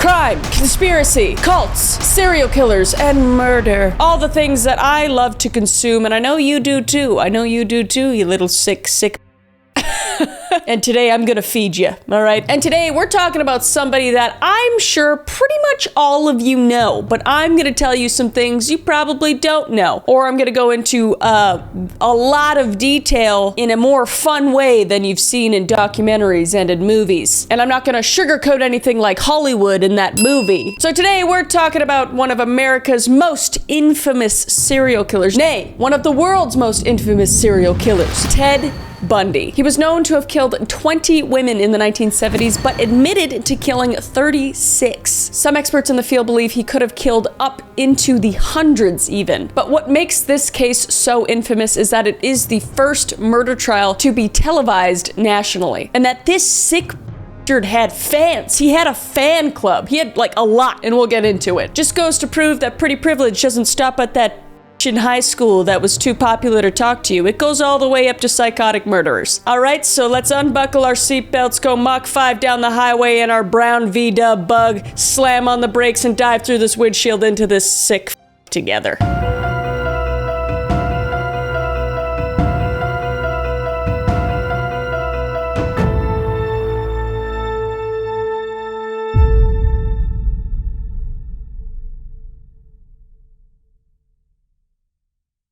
crime, conspiracy, cults, serial killers, and murder. All the things that I love to consume, and I know you do too. I know you do too, you little sick. And today I'm gonna feed you, all right? And today we're talking about somebody that I'm sure pretty much all of you know, but I'm gonna tell you some things you probably don't know. Or I'm gonna go into a lot of detail in a more fun way than you've seen in documentaries and in movies. And I'm not gonna sugarcoat anything like Hollywood in that movie. So today we're talking about one of America's most infamous serial killers. Nay, one of the world's most infamous serial killers, Ted Bundy. He was known to have killed 20 women in the 1970s, but admitted to killing 36. Some experts in the field believe he could have killed up into the hundreds even. But what makes this case so infamous is that it is the first murder trial to be televised nationally, and that this sick had fans. He had a fan club. He had like a lot, and we'll get into it. Just goes to prove that pretty privilege doesn't stop at that in high school that was too popular to talk to you. It goes all the way up to psychotic murderers. All right, so let's unbuckle our seatbelts, go Mach 5 down the highway in our brown V-dub bug, slam on the brakes, and dive through this windshield into this sick together.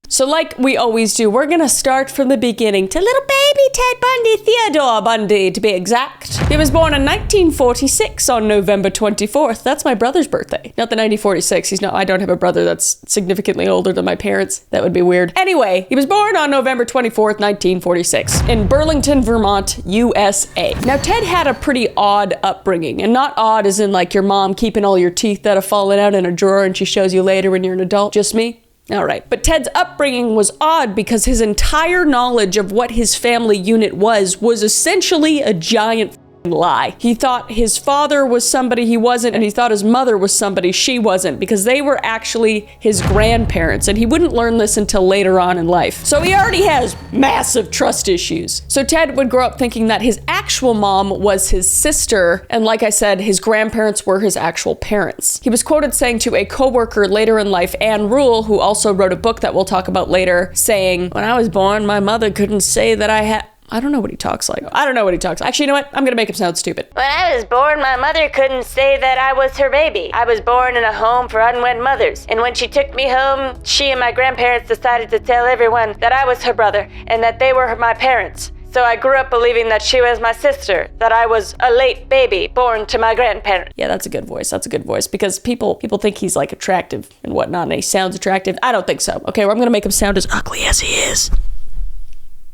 So like we always do, we're gonna start from the beginning to little baby Ted Bundy, Theodore Bundy to be exact. He was born in 1946 on November 24th. That's my brother's birthday. Not the 1946. I don't have a brother that's significantly older than my parents. That would be weird. Anyway, he was born on November 24th, 1946 in Burlington, Vermont, USA. Now Ted had a pretty odd upbringing, and not odd as in like your mom keeping all your teeth that have fallen out in a drawer and she shows you later when you're an adult. Just me? All right. But Ted's upbringing was odd because his entire knowledge of what his family unit was essentially a giant lie. He thought his father was somebody he wasn't, and he thought his mother was somebody she wasn't, because they were actually his grandparents, and he wouldn't learn this until later on in life. So he already has massive trust issues. So Ted would grow up thinking that his actual mom was his sister, and like I said, his grandparents were his actual parents. He was quoted saying to a coworker later in life, Anne Rule, who also wrote a book that we'll talk about later, saying, "When I was born, my mother couldn't say that I had..." I don't know what he talks like. Actually, you know what? I'm gonna make him sound stupid. When I was born, my mother couldn't say that I was her baby. I was born in a home for unwed mothers. And when she took me home, she and my grandparents decided to tell everyone that I was her brother and that they were my parents. So I grew up believing that she was my sister, that I was a late baby born to my grandparents. Yeah, that's a good voice. That's a good voice, because people think he's like attractive and whatnot, and he sounds attractive. I don't think so. Okay, well, I'm gonna make him sound as ugly as he is.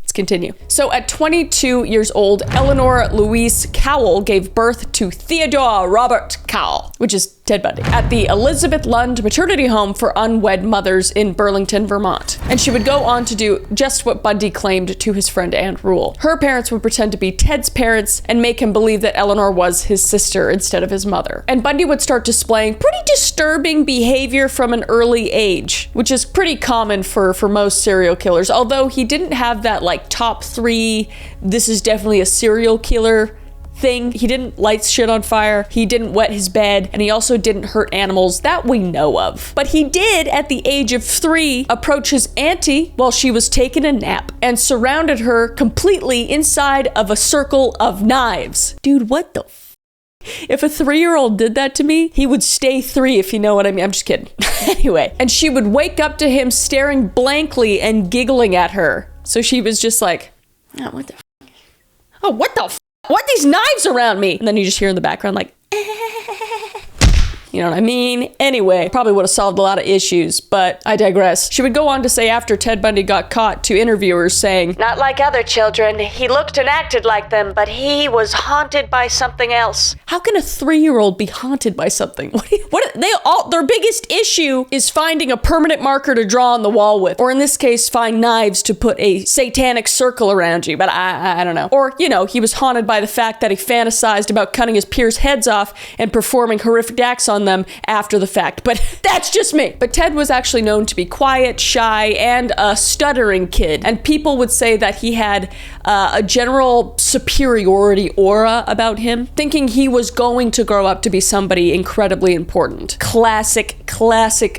Let's continue. So at 22 years old, Eleanor Louise Cowell gave birth to Theodore Robert Cowell, which is Ted Bundy, at the Elizabeth Lund maternity home for unwed mothers in Burlington, Vermont. And she would go on to do just what Bundy claimed to his friend Anne Rule. Her parents would pretend to be Ted's parents and make him believe that Eleanor was his sister instead of his mother. And Bundy would start displaying pretty disturbing behavior from an early age, which is pretty common for most serial killers, although he didn't have that like top 3, this is definitely a serial killer thing. He didn't light shit on fire, he didn't wet his bed, and he also didn't hurt animals that we know of. But he did, at the age of 3, approach his auntie while she was taking a nap and surrounded her completely inside of a circle of knives. Dude, what the if a 3-year-old did that to me, he would stay 3, if you know what I mean. I'm just kidding. Anyway, and she would wake up to him staring blankly and giggling at her. So she was just like, oh, what the oh, what the what these knives around me? And then you just hear in the background like, you know what I mean? Anyway, probably would have solved a lot of issues, but I digress. She would go on to say after Ted Bundy got caught to interviewers saying, "Not like other children. He looked and acted like them, but he was haunted by something else." How can a 3-year-old be haunted by something? Their biggest issue is finding a permanent marker to draw on the wall with, or in this case, find knives to put a satanic circle around you, but I don't know. Or, you know, he was haunted by the fact that he fantasized about cutting his peers' heads off and performing horrific acts on on them after the fact, but that's just me. But Ted was actually known to be quiet, shy, and a stuttering kid, and people would say that he had a general superiority aura about him, thinking he was going to grow up to be somebody incredibly important. Classic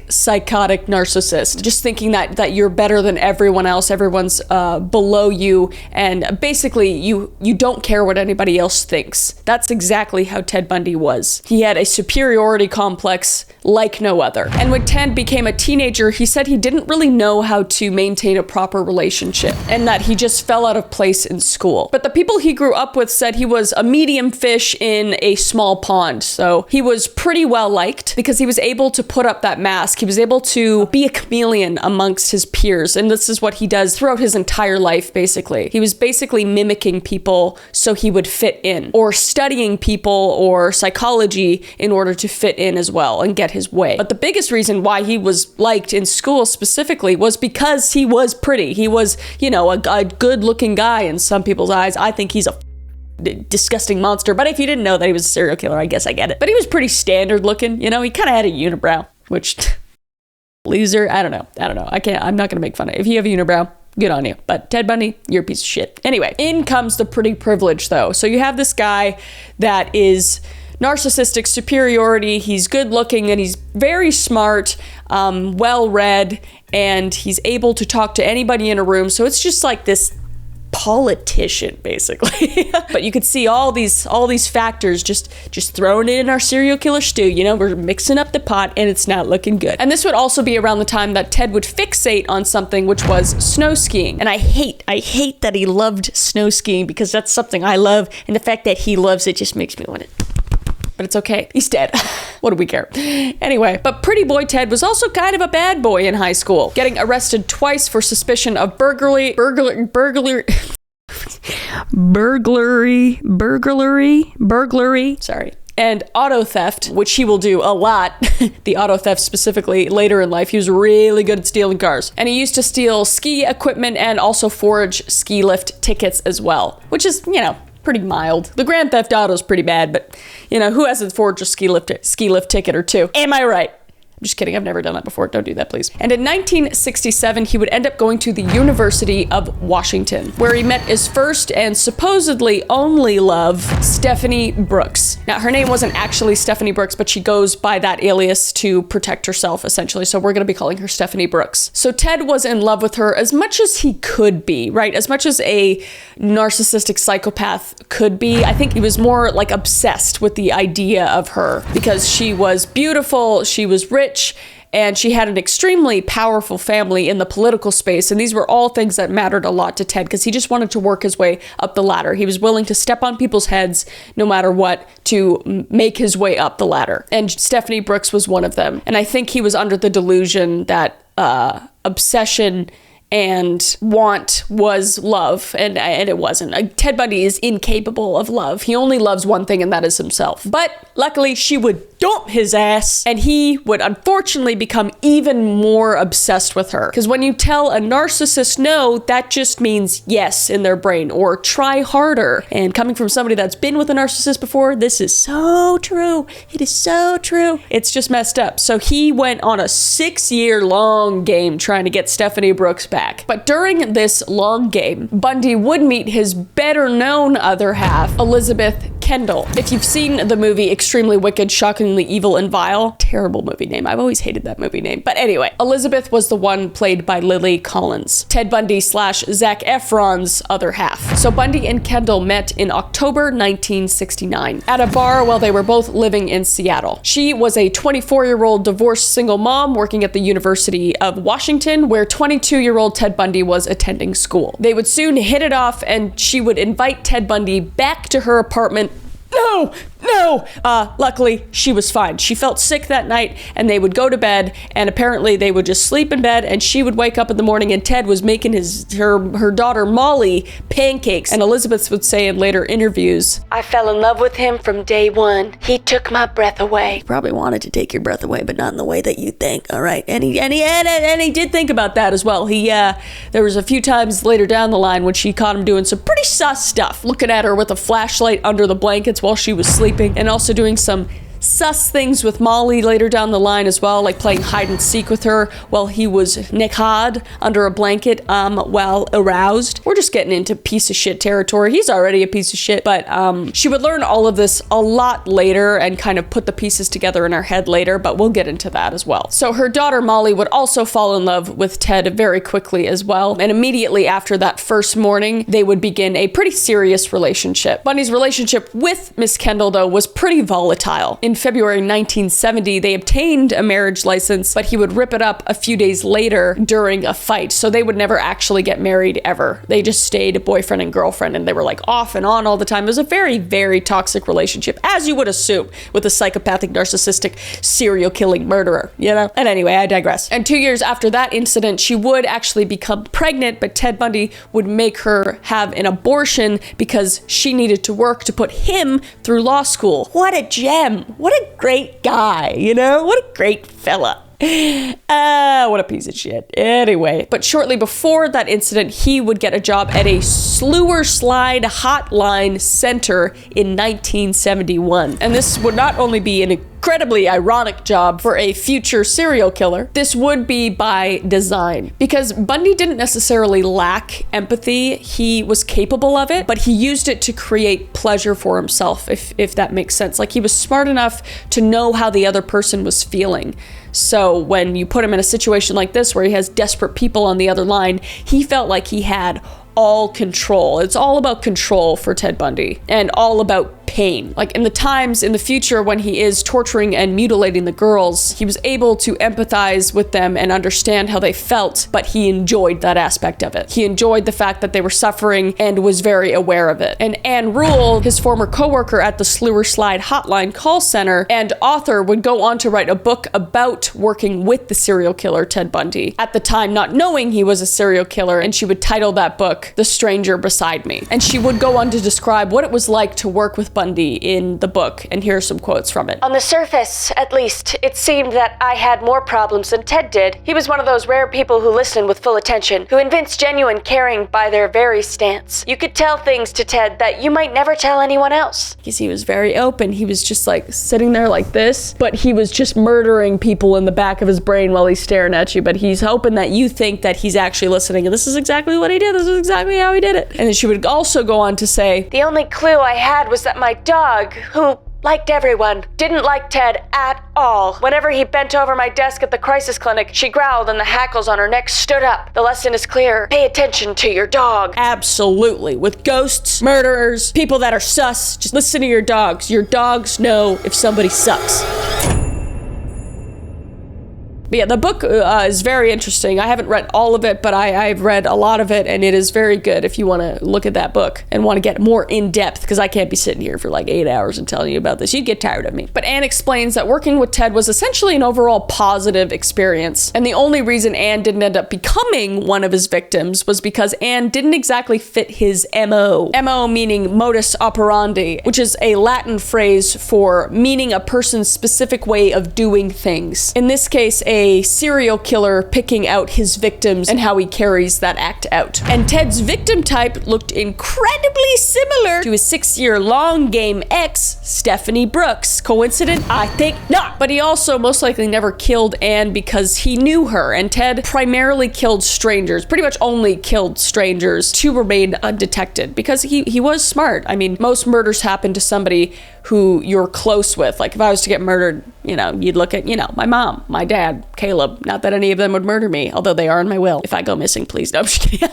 psychotic narcissist, just thinking that you're better than everyone else, everyone's below you, and basically you don't care what anybody else thinks. That's exactly how Ted Bundy was. He had a superiority complex like no other. And when Ted became a teenager, he said he didn't really know how to maintain a proper relationship, and that he just fell out of place in school. But the people he grew up with said he was a medium fish in a small pond, so he was pretty well liked because he was able to put up that mask. He was able to be a chameleon amongst his peers, and this is what he does throughout his entire life, basically. He was basically mimicking people so he would fit in, or studying people or psychology in order to fit in as well and get his way. But the biggest reason why he was liked in school specifically was because he was pretty. He was, a good-looking guy in some people's eyes. I think he's a disgusting monster, but if you didn't know that he was a serial killer, I guess I get it. But he was pretty standard looking, he kind of had a unibrow, which loser, I don't know. I'm not gonna make fun of it. If you have a unibrow, good on you. But Ted Bundy, you're a piece of shit. Anyway, in comes the pretty privilege though. So you have this guy that is narcissistic superiority. He's good looking and he's very smart, well read, and he's able to talk to anybody in a room. So it's just like this politician basically. But you could see all these factors just thrown in our serial killer stew. We're mixing up the pot and it's not looking good. And this would also be around the time that Ted would fixate on something, which was snow skiing. And I hate that he loved snow skiing, because that's something I love, and the fact that he loves it just makes me want it. But it's okay. He's dead. What do we care? Anyway, but Pretty Boy Ted was also kind of a bad boy in high school, getting arrested twice for suspicion of burglary, sorry, and auto theft, which he will do a lot. The auto theft specifically later in life. He was really good at stealing cars. And he used to steal ski equipment and also forge ski lift tickets as well, which is, pretty mild. The Grand Theft Auto is pretty bad, but who hasn't forged a ski lift ticket or two? Am I right? I'm just kidding. I've never done that before. Don't do that, please. And in 1967, he would end up going to the University of Washington, where he met his first and supposedly only love, Stephanie Brooks. Now, her name wasn't actually Stephanie Brooks, but she goes by that alias to protect herself, essentially. So we're going to be calling her Stephanie Brooks. So Ted was in love with her as much as he could be, right? As much as a narcissistic psychopath could be. I think he was more like obsessed with the idea of her because she was beautiful, she was rich, and she had an extremely powerful family in the political space. And these were all things that mattered a lot to Ted because he just wanted to work his way up the ladder. He was willing to step on people's heads no matter what to make his way up the ladder. And Stephanie Brooks was one of them. And I think he was under the delusion that obsession and want was love, and it wasn't. Ted Bundy is incapable of love. He only loves one thing, and that is himself. But luckily, she would dump his ass, and he would unfortunately become even more obsessed with her. Because when you tell a narcissist no, that just means yes in their brain, or try harder. And coming from somebody that's been with a narcissist before, this is so true. It is so true. It's just messed up. So he went on a 6-year-long game trying to get Stephanie Brooks back. But during this long game, Bundy would meet his better-known other half, Elizabeth Kendall. If you've seen the movie Extremely Wicked, Shockingly Evil and Vile, terrible movie name. I've always hated that movie name. But anyway, Elizabeth was the one played by Lily Collins, Ted Bundy / Zac Efron's other half. So Bundy and Kendall met in October 1969 at a bar while they were both living in Seattle. She was a 24-year-old divorced single mom working at the University of Washington, where 22-year-old Ted Bundy was attending school. They would soon hit it off, and she would invite Ted Bundy back to her apartment. No! Luckily, she was fine. She felt sick that night, and they would go to bed, and apparently they would just sleep in bed, and she would wake up in the morning, and Ted was making her daughter Molly pancakes. And Elizabeth would say in later interviews, I fell in love with him from day one. He took my breath away. He probably wanted to take your breath away, but not in the way that you think, all right? And he did think about that as well. There was a few times later down the line when she caught him doing some pretty sus stuff, looking at her with a flashlight under the blankets while she was sleeping, and also doing some sus things with Molly later down the line as well, like playing hide and seek with her while he was niqad under a blanket while aroused. We're just getting into piece of shit territory. He's already a piece of shit, but she would learn all of this a lot later and kind of put the pieces together in her head later, but we'll get into that as well. So her daughter Molly would also fall in love with Ted very quickly as well, and immediately after that first morning, they would begin a pretty serious relationship. Bundy's relationship with Miss Kendall, though, was pretty volatile. In February 1970, they obtained a marriage license, but he would rip it up a few days later during a fight, so they would never actually get married ever. They just stayed boyfriend and girlfriend, and they were like off and on all the time. It was a very, very toxic relationship, as you would assume with a psychopathic, narcissistic, serial killing murderer, you know? And anyway, I digress. And 2 years after that incident, she would actually become pregnant, but Ted Bundy would make her have an abortion because she needed to work to put him through law school. What a gem. What a great guy, you know? What a great fella. What a piece of shit. Anyway, but shortly before that incident, he would get a job at a Slewer Slide hotline center in 1971. And this would not only be an incredibly ironic job for a future serial killer, this would be by design. Because Bundy didn't necessarily lack empathy, he was capable of it, but he used it to create pleasure for himself, if that makes sense. Like, he was smart enough to know how the other person was feeling. So when you put him in a situation like this where he has desperate people on the other line, he felt like he had all control. It's all about control for Ted Bundy, and all about pain. Like, in the times in the future when he is torturing and mutilating the girls, he was able to empathize with them and understand how they felt, but he enjoyed that aspect of it. He enjoyed the fact that they were suffering and was very aware of it. And Ann Rule, his former coworker at the Slewer Slide hotline call center and author, would go on to write a book about working with the serial killer Ted Bundy, at the time not knowing he was a serial killer, and she would title that book The Stranger Beside Me. And she would go on to describe what it was like to work with Bundy in the book, and here are some quotes from it. On the surface, at least, it seemed that I had more problems than Ted did. He was one of those rare people who listen with full attention, who evince genuine caring by their very stance. You could tell things to Ted that you might never tell anyone else. Because he was very open. He was just like sitting there like this, but he was just murdering people in the back of his brain while he's staring at you, but he's hoping that you think that he's actually listening, and this is exactly what he did. This is exactly how he did it. And then she would also go on to say, the only clue I had was that my dog, who liked everyone, didn't like Ted at all. Whenever he bent over my desk at the crisis clinic, she growled and the hackles on her neck stood up. The lesson is clear. Pay attention to your dog. Absolutely. With ghosts, murderers, people that are sus, just listen to your dogs. Your dogs know if somebody sucks. But yeah, the book is very interesting. I haven't read all of it, but I've read a lot of it, and it is very good if you want to look at that book and want to get more in depth, because I can't be sitting here for like 8 hours and telling you about this. You'd get tired of me. But Anne explains that working with Ted was essentially an overall positive experience, and the only reason Anne didn't end up becoming one of his victims was because Anne didn't exactly fit his MO. MO meaning modus operandi, which is a Latin phrase for meaning a person's specific way of doing things. In this case, a serial killer picking out his victims and how he carries that act out. And Ted's victim type looked incredibly similar to his 6-year-long game ex, Stephanie Brooks. Coincident? I think not. But he also most likely never killed Anne because he knew her, and Ted primarily killed strangers, pretty much only killed strangers to remain undetected, because he was smart. I mean, most murders happen to somebody who you're close with. Like, if I was to get murdered, you know, you'd look at, you know, my mom, my dad, Caleb. Not that any of them would murder me, although they are in my will. If I go missing, please. No, I'm just kidding.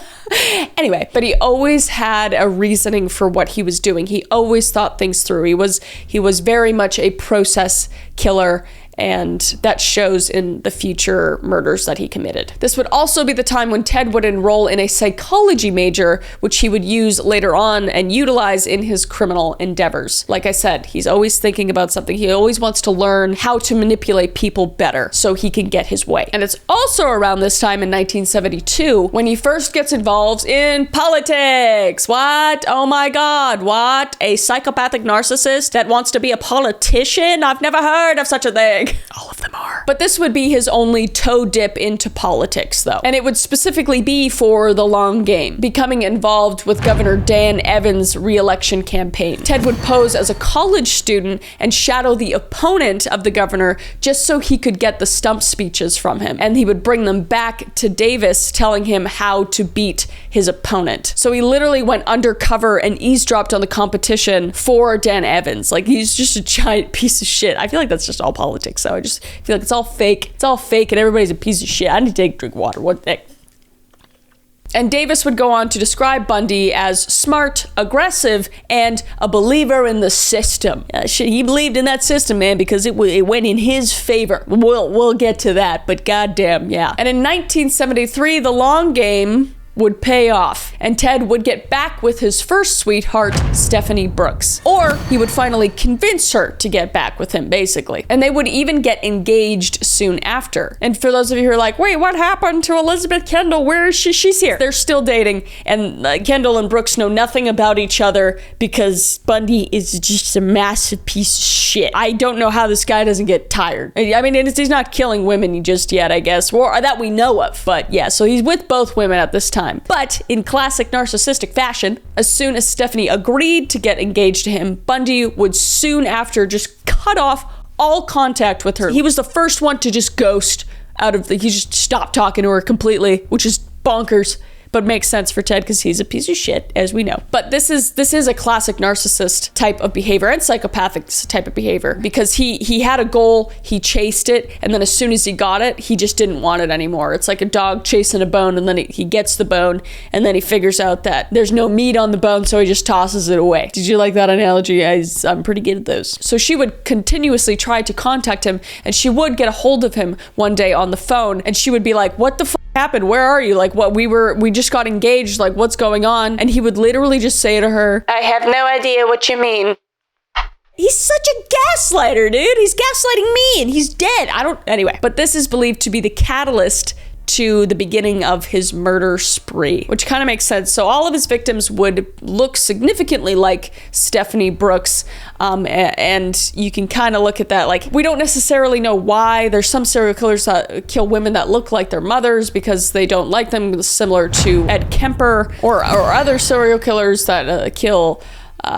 Anyway, but he always had a reasoning for what he was doing. He always thought things through. He was very much a process killer, and that shows in the future murders that he committed. This would also be the time when Ted would enroll in a psychology major, which he would use later on and utilize in his criminal endeavors. Like I said, he's always thinking about something. He always wants to learn how to manipulate people better so he can get his way. And it's also around this time in 1972 when he first gets involved in politics. What? Oh my God. What? A psychopathic narcissist that wants to be a politician? I've never heard of such a thing. All of them are. But this would be his only toe dip into politics, though. And it would specifically be for the long game, becoming involved with Governor Dan Evans' re-election campaign. Ted would pose as a college student and shadow the opponent of the governor just so he could get the stump speeches from him. And he would bring them back to Davis, telling him how to beat his opponent. So he literally went undercover and eavesdropped on the competition for Dan Evans. Like, he's just a giant piece of shit. I feel like that's just all politics, so I just feel like it's all fake. It's all fake and everybody's a piece of shit. I need to take a drink of water. What the heck? And Davis would go on to describe Bundy as smart, aggressive, and a believer in the system. He believed in that system, man, because it went in his favor. We'll get to that, but goddamn, yeah. And in 1973, the long game would pay off, and Ted would get back with his first sweetheart, Stephanie Brooks. Or he would finally convince her to get back with him, basically. And they would even get engaged soon after. And for those of you who are like, wait, what happened to Elizabeth Kendall? Where is she? She's here. They're still dating, and Kendall and Brooks know nothing about each other because Bundy is just a massive piece of shit. I don't know how this guy doesn't get tired. I mean, he's not killing women just yet, I guess, or that we know of. But yeah, so he's with both women at this time. But in classic narcissistic fashion, as soon as Stephanie agreed to get engaged to him, Bundy would soon after just cut off all contact with her. He was the first one to just ghost he just stopped talking to her completely, which is bonkers. But makes sense for Ted because he's a piece of shit, as we know. But this is a classic narcissist type of behavior and psychopathic type of behavior, because he had a goal, he chased it, and then as soon as he got it, he just didn't want it anymore. It's like a dog chasing a bone, and then he gets the bone, and then he figures out that there's no meat on the bone, so he just tosses it away. Did you like that analogy? I'm pretty good at those. So she would continuously try to contact him, and she would get a hold of him one day on the phone, and she would be like, what the fuck happened? Where are you? Like, what? We just got engaged. Like, what's going on? And he would literally just say to her, I have no idea what you mean. He's such a gaslighter, dude. He's gaslighting me and he's dead. Anyway. But this is believed to be the catalyst to the beginning of his murder spree, which kind of makes sense. So all of his victims would look significantly like Stephanie Brooks, and you can kind of look at that. Like, we don't necessarily know why. There's some serial killers that kill women that look like their mothers because they don't like them, similar to Ed Kemper, or other serial killers that kill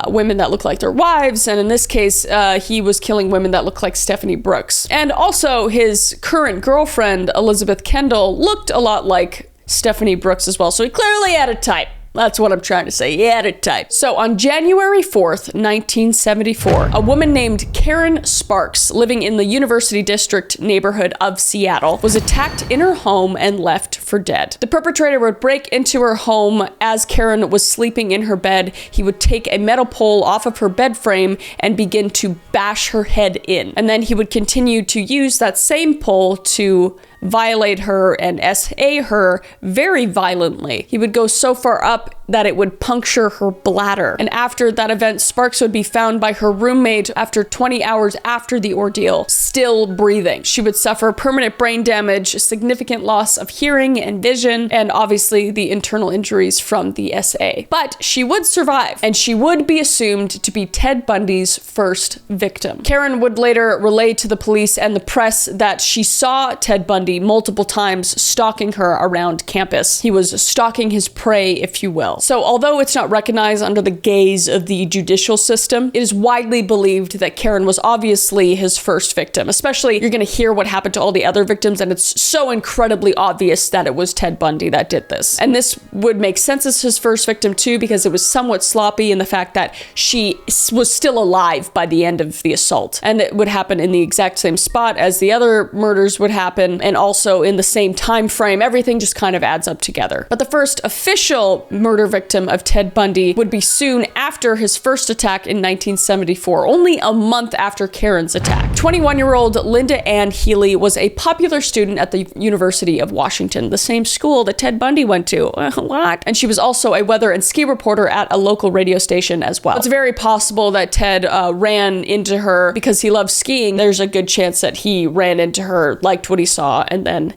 women that look like their wives, and in this case, he was killing women that look like Stephanie Brooks. And also, his current girlfriend, Elizabeth Kendall, looked a lot like Stephanie Brooks as well, so he clearly had a type. That's what I'm trying to say. He had a type. So on January 4th, 1974, a woman named Karen Sparks, living in the University District neighborhood of Seattle, was attacked in her home and left for dead. The perpetrator would break into her home as Karen was sleeping in her bed. He would take a metal pole off of her bed frame and begin to bash her head in. And then he would continue to use that same pole to violate her and SA her very violently. He would go so far up that it would puncture her bladder. And after that event, Sparks would be found by her roommate after 20 hours after the ordeal, still breathing. She would suffer permanent brain damage, significant loss of hearing and vision, and obviously the internal injuries from the SA. But she would survive, and she would be assumed to be Ted Bundy's first victim. Karen would later relay to the police and the press that she saw Ted Bundy multiple times stalking her around campus. He was stalking his prey, if you will. So although it's not recognized under the gaze of the judicial system, it is widely believed that Karen was obviously his first victim. Especially, you're going to hear what happened to all the other victims, and it's so incredibly obvious that it was Ted Bundy that did this. And this would make sense as his first victim too, because it was somewhat sloppy in the fact that she was still alive by the end of the assault. And it would happen in the exact same spot as the other murders would happen, and also in the same time frame. Everything just kind of adds up together. But the first official murder victim of Ted Bundy would be soon after his first attack in 1974, only a month after Karen's attack. 21-year-old Linda Ann Healy was a popular student at the University of Washington, the same school that Ted Bundy went to. What? And she was also a weather and ski reporter at a local radio station as well. It's very possible that Ted ran into her because he loves skiing. There's a good chance that he ran into her, liked what he saw, and then,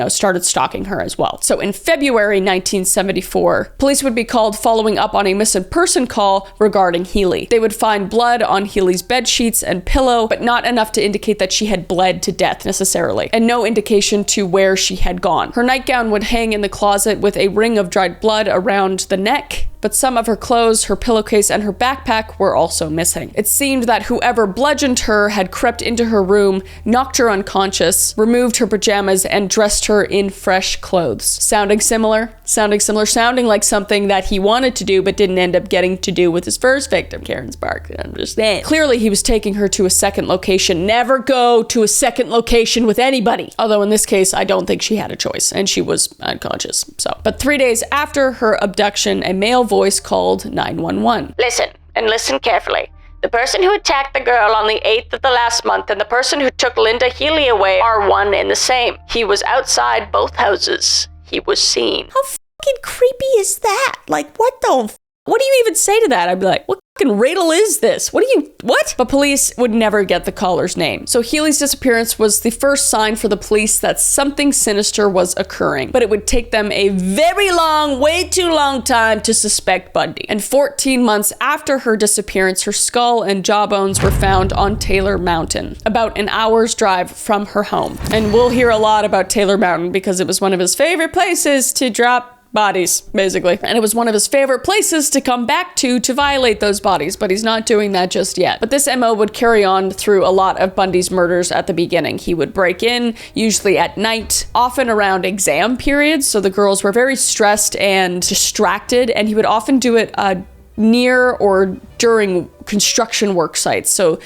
started stalking her as well. So in February 1974, police would be called following up on a missing person call regarding Healy. They would find blood on Healy's bed sheets and pillow, but not enough to indicate that she had bled to death necessarily, and no indication to where she had gone. Her nightgown would hang in the closet with a ring of dried blood around the neck, but some of her clothes, her pillowcase, and her backpack were also missing. It seemed that whoever bludgeoned her had crept into her room, knocked her unconscious, removed her pajamas, and dressed her in fresh clothes. Sounding similar, sounding like something that he wanted to do but didn't end up getting to do with his first victim, Karen Sparks. I'm just saying. Clearly, he was taking her to a second location. Never go to a second location with anybody. Although in this case, I don't think she had a choice, and she was unconscious. But 3 days after her abduction, a male voice called 911. Listen, and listen carefully. The person who attacked the girl on the 8th of the last month and the person who took Linda Healy away are one and the same. He was outside both houses. He was seen. How fucking creepy is that? Like, what do you even say to that? I'd be like, what fucking riddle is this? What? But police would never get the caller's name. So Healy's disappearance was the first sign for the police that something sinister was occurring. But it would take them a very long, way too long time to suspect Bundy. And 14 months after her disappearance, her skull and jawbones were found on Taylor Mountain, about an hour's drive from her home. And we'll hear a lot about Taylor Mountain because it was one of his favorite places to drop bodies, basically. And it was one of his favorite places to come back to violate those bodies, but he's not doing that just yet. But this MO would carry on through a lot of Bundy's murders at the beginning. He would break in, usually at night, often around exam periods, so the girls were very stressed and distracted, and he would often do it near or during construction work sites. So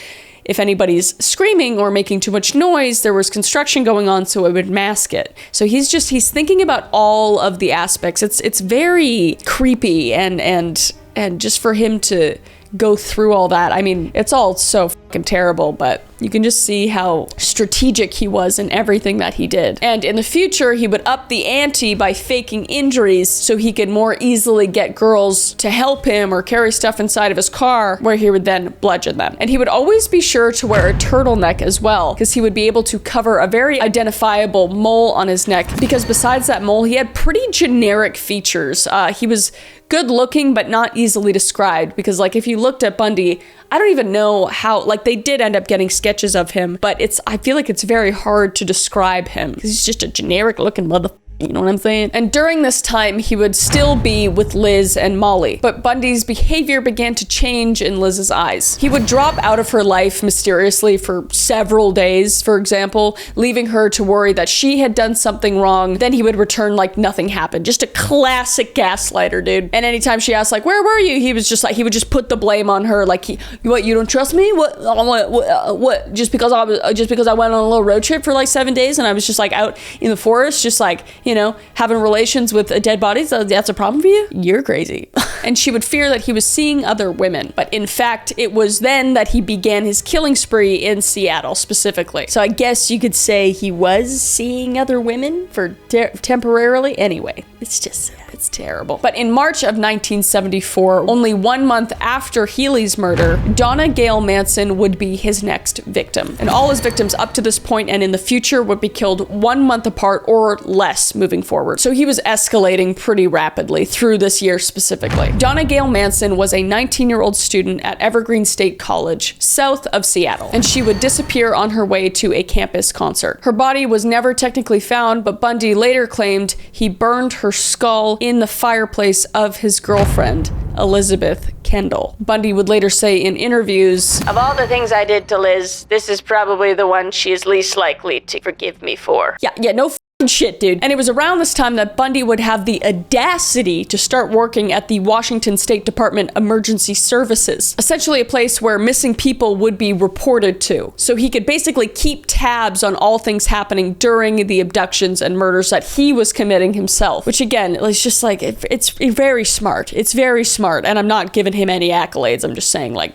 if anybody's screaming or making too much noise, there was construction going on, so it would mask it. So he's thinking about all of the aspects. It's very creepy, and just for him to go through all that, I mean, it's all so fucking terrible, but you can just see how strategic he was in everything that he did. And in the future, he would up the ante by faking injuries so he could more easily get girls to help him or carry stuff inside of his car, where he would then bludgeon them. And he would always be sure to wear a turtleneck as well, because he would be able to cover a very identifiable mole on his neck, because besides that mole, he had pretty generic features. He was good looking, but not easily described, because like if you looked at Bundy, I don't even know how, like they did end up getting sketches of him, but I feel like it's very hard to describe him because he's just a generic looking motherfucker. You know what I'm saying? And during this time, he would still be with Liz and Molly, but Bundy's behavior began to change in Liz's eyes. He would drop out of her life mysteriously for several days, for example, leaving her to worry that she had done something wrong. Then he would return like nothing happened. Just a classic gaslighter, dude. And anytime she asked, like, where were you? He was just like, he would just put the blame on her. Like, what, you don't trust me? What? Just because I went on a little road trip for like 7 days and I was just like out in the forest, just like, having relations with a dead body, so that's a problem for you? You're crazy. And she would fear that he was seeing other women. But in fact, it was then that he began his killing spree in Seattle specifically. So I guess you could say he was seeing other women for temporarily. Anyway, it's terrible. But in March of 1974, only 1 month after Healy's murder, Donna Gail Manson would be his next victim. And all his victims up to this point and in the future would be killed 1 month apart or less moving forward. So he was escalating pretty rapidly through this year specifically. Donna Gail Manson was a 19-year-old student at Evergreen State College, south of Seattle, and she would disappear on her way to a campus concert. Her body was never technically found, but Bundy later claimed he burned her skull in the fireplace of his girlfriend, Elizabeth Kendall. Bundy would later say in interviews, "Of all the things I did to Liz, this is probably the one she is least likely to forgive me for." Yeah, no shit, dude. And it was around this time that Bundy would have the audacity to start working at the Washington State Department Emergency Services, essentially a place where missing people would be reported to. So he could basically keep tabs on all things happening during the abductions and murders that he was committing himself, which again, it's just like, it's very smart. It's very smart. And I'm not giving him any accolades. I'm just saying, like,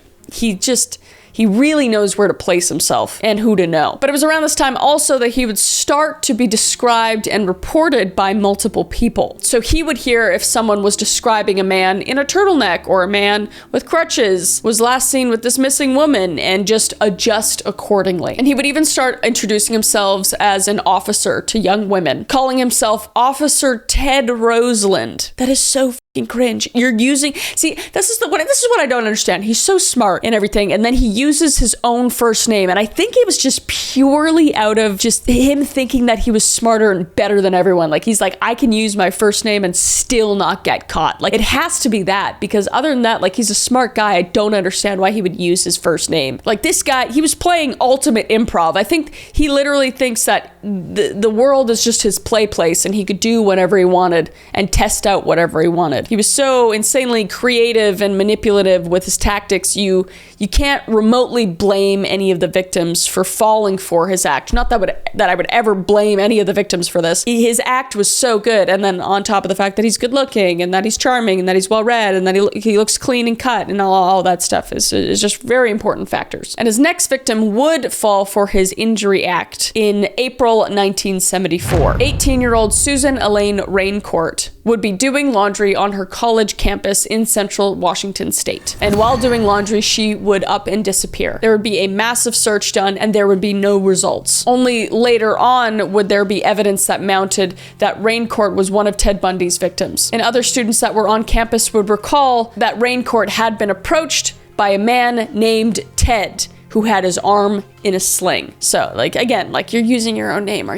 he really knows where to place himself and who to know. But it was around this time also that he would start to be described and reported by multiple people. So he would hear if someone was describing a man in a turtleneck or a man with crutches was last seen with this missing woman, and just adjust accordingly. And he would even start introducing himself as an officer to young women, calling himself Officer Ted Roseland. That is so fucking cringe. You're using, see, this is what I don't understand. He's so smart and everything, and then he uses his own first name, and I think it was just purely out of just him thinking that he was smarter and better than everyone. Like, he's like, I can use my first name and still not get caught. Like, it has to be that, because other than that, like, he's a smart guy. I don't understand why he would use his first name. Like, this guy, he was playing ultimate improv. I think he literally thinks that the world is just his play place, and he could do whatever he wanted and test out whatever he wanted. He was so insanely creative and manipulative with his tactics, you can't remotely blame any of the victims for falling for his act. Not that I would ever blame any of the victims for this. His act was so good, and then on top of the fact that he's good looking, and that he's charming, and that he's well read, and that he looks clean and cut, and all that stuff is just very important factors. And his next victim would fall for his injury act in April 1974. 18-year-old Susan Elaine Raincourt would be doing laundry on her college campus in central Washington state. And while doing laundry, she would up and disappear. There would be a massive search done, and there would be no results. Only later on would there be evidence that mounted that Raincourt was one of Ted Bundy's victims. And other students that were on campus would recall that Raincourt had been approached by a man named Ted, who had his arm in a sling. So, like, again, like, you're using your own name. I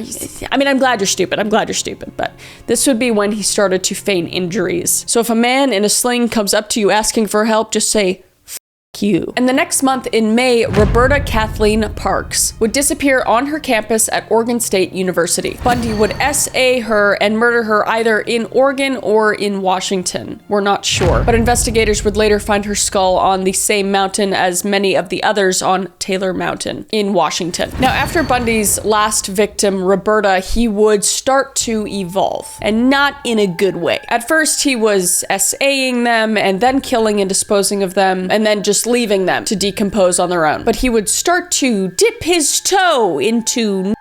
mean, I'm glad you're stupid. But this would be when he started to feign injuries. So if a man in a sling comes up to you asking for help, just say, you. And the next month in May, Roberta Kathleen Parks would disappear on her campus at Oregon State University. Bundy would SA her and murder her either in Oregon or in Washington. We're not sure. But investigators would later find her skull on the same mountain as many of the others on Taylor Mountain in Washington. Now, after Bundy's last victim, Roberta, he would start to evolve, and not in a good way. At first, he was SAing them and then killing and disposing of them, and then just leaving them to decompose on their own. But he would start to dip his toe into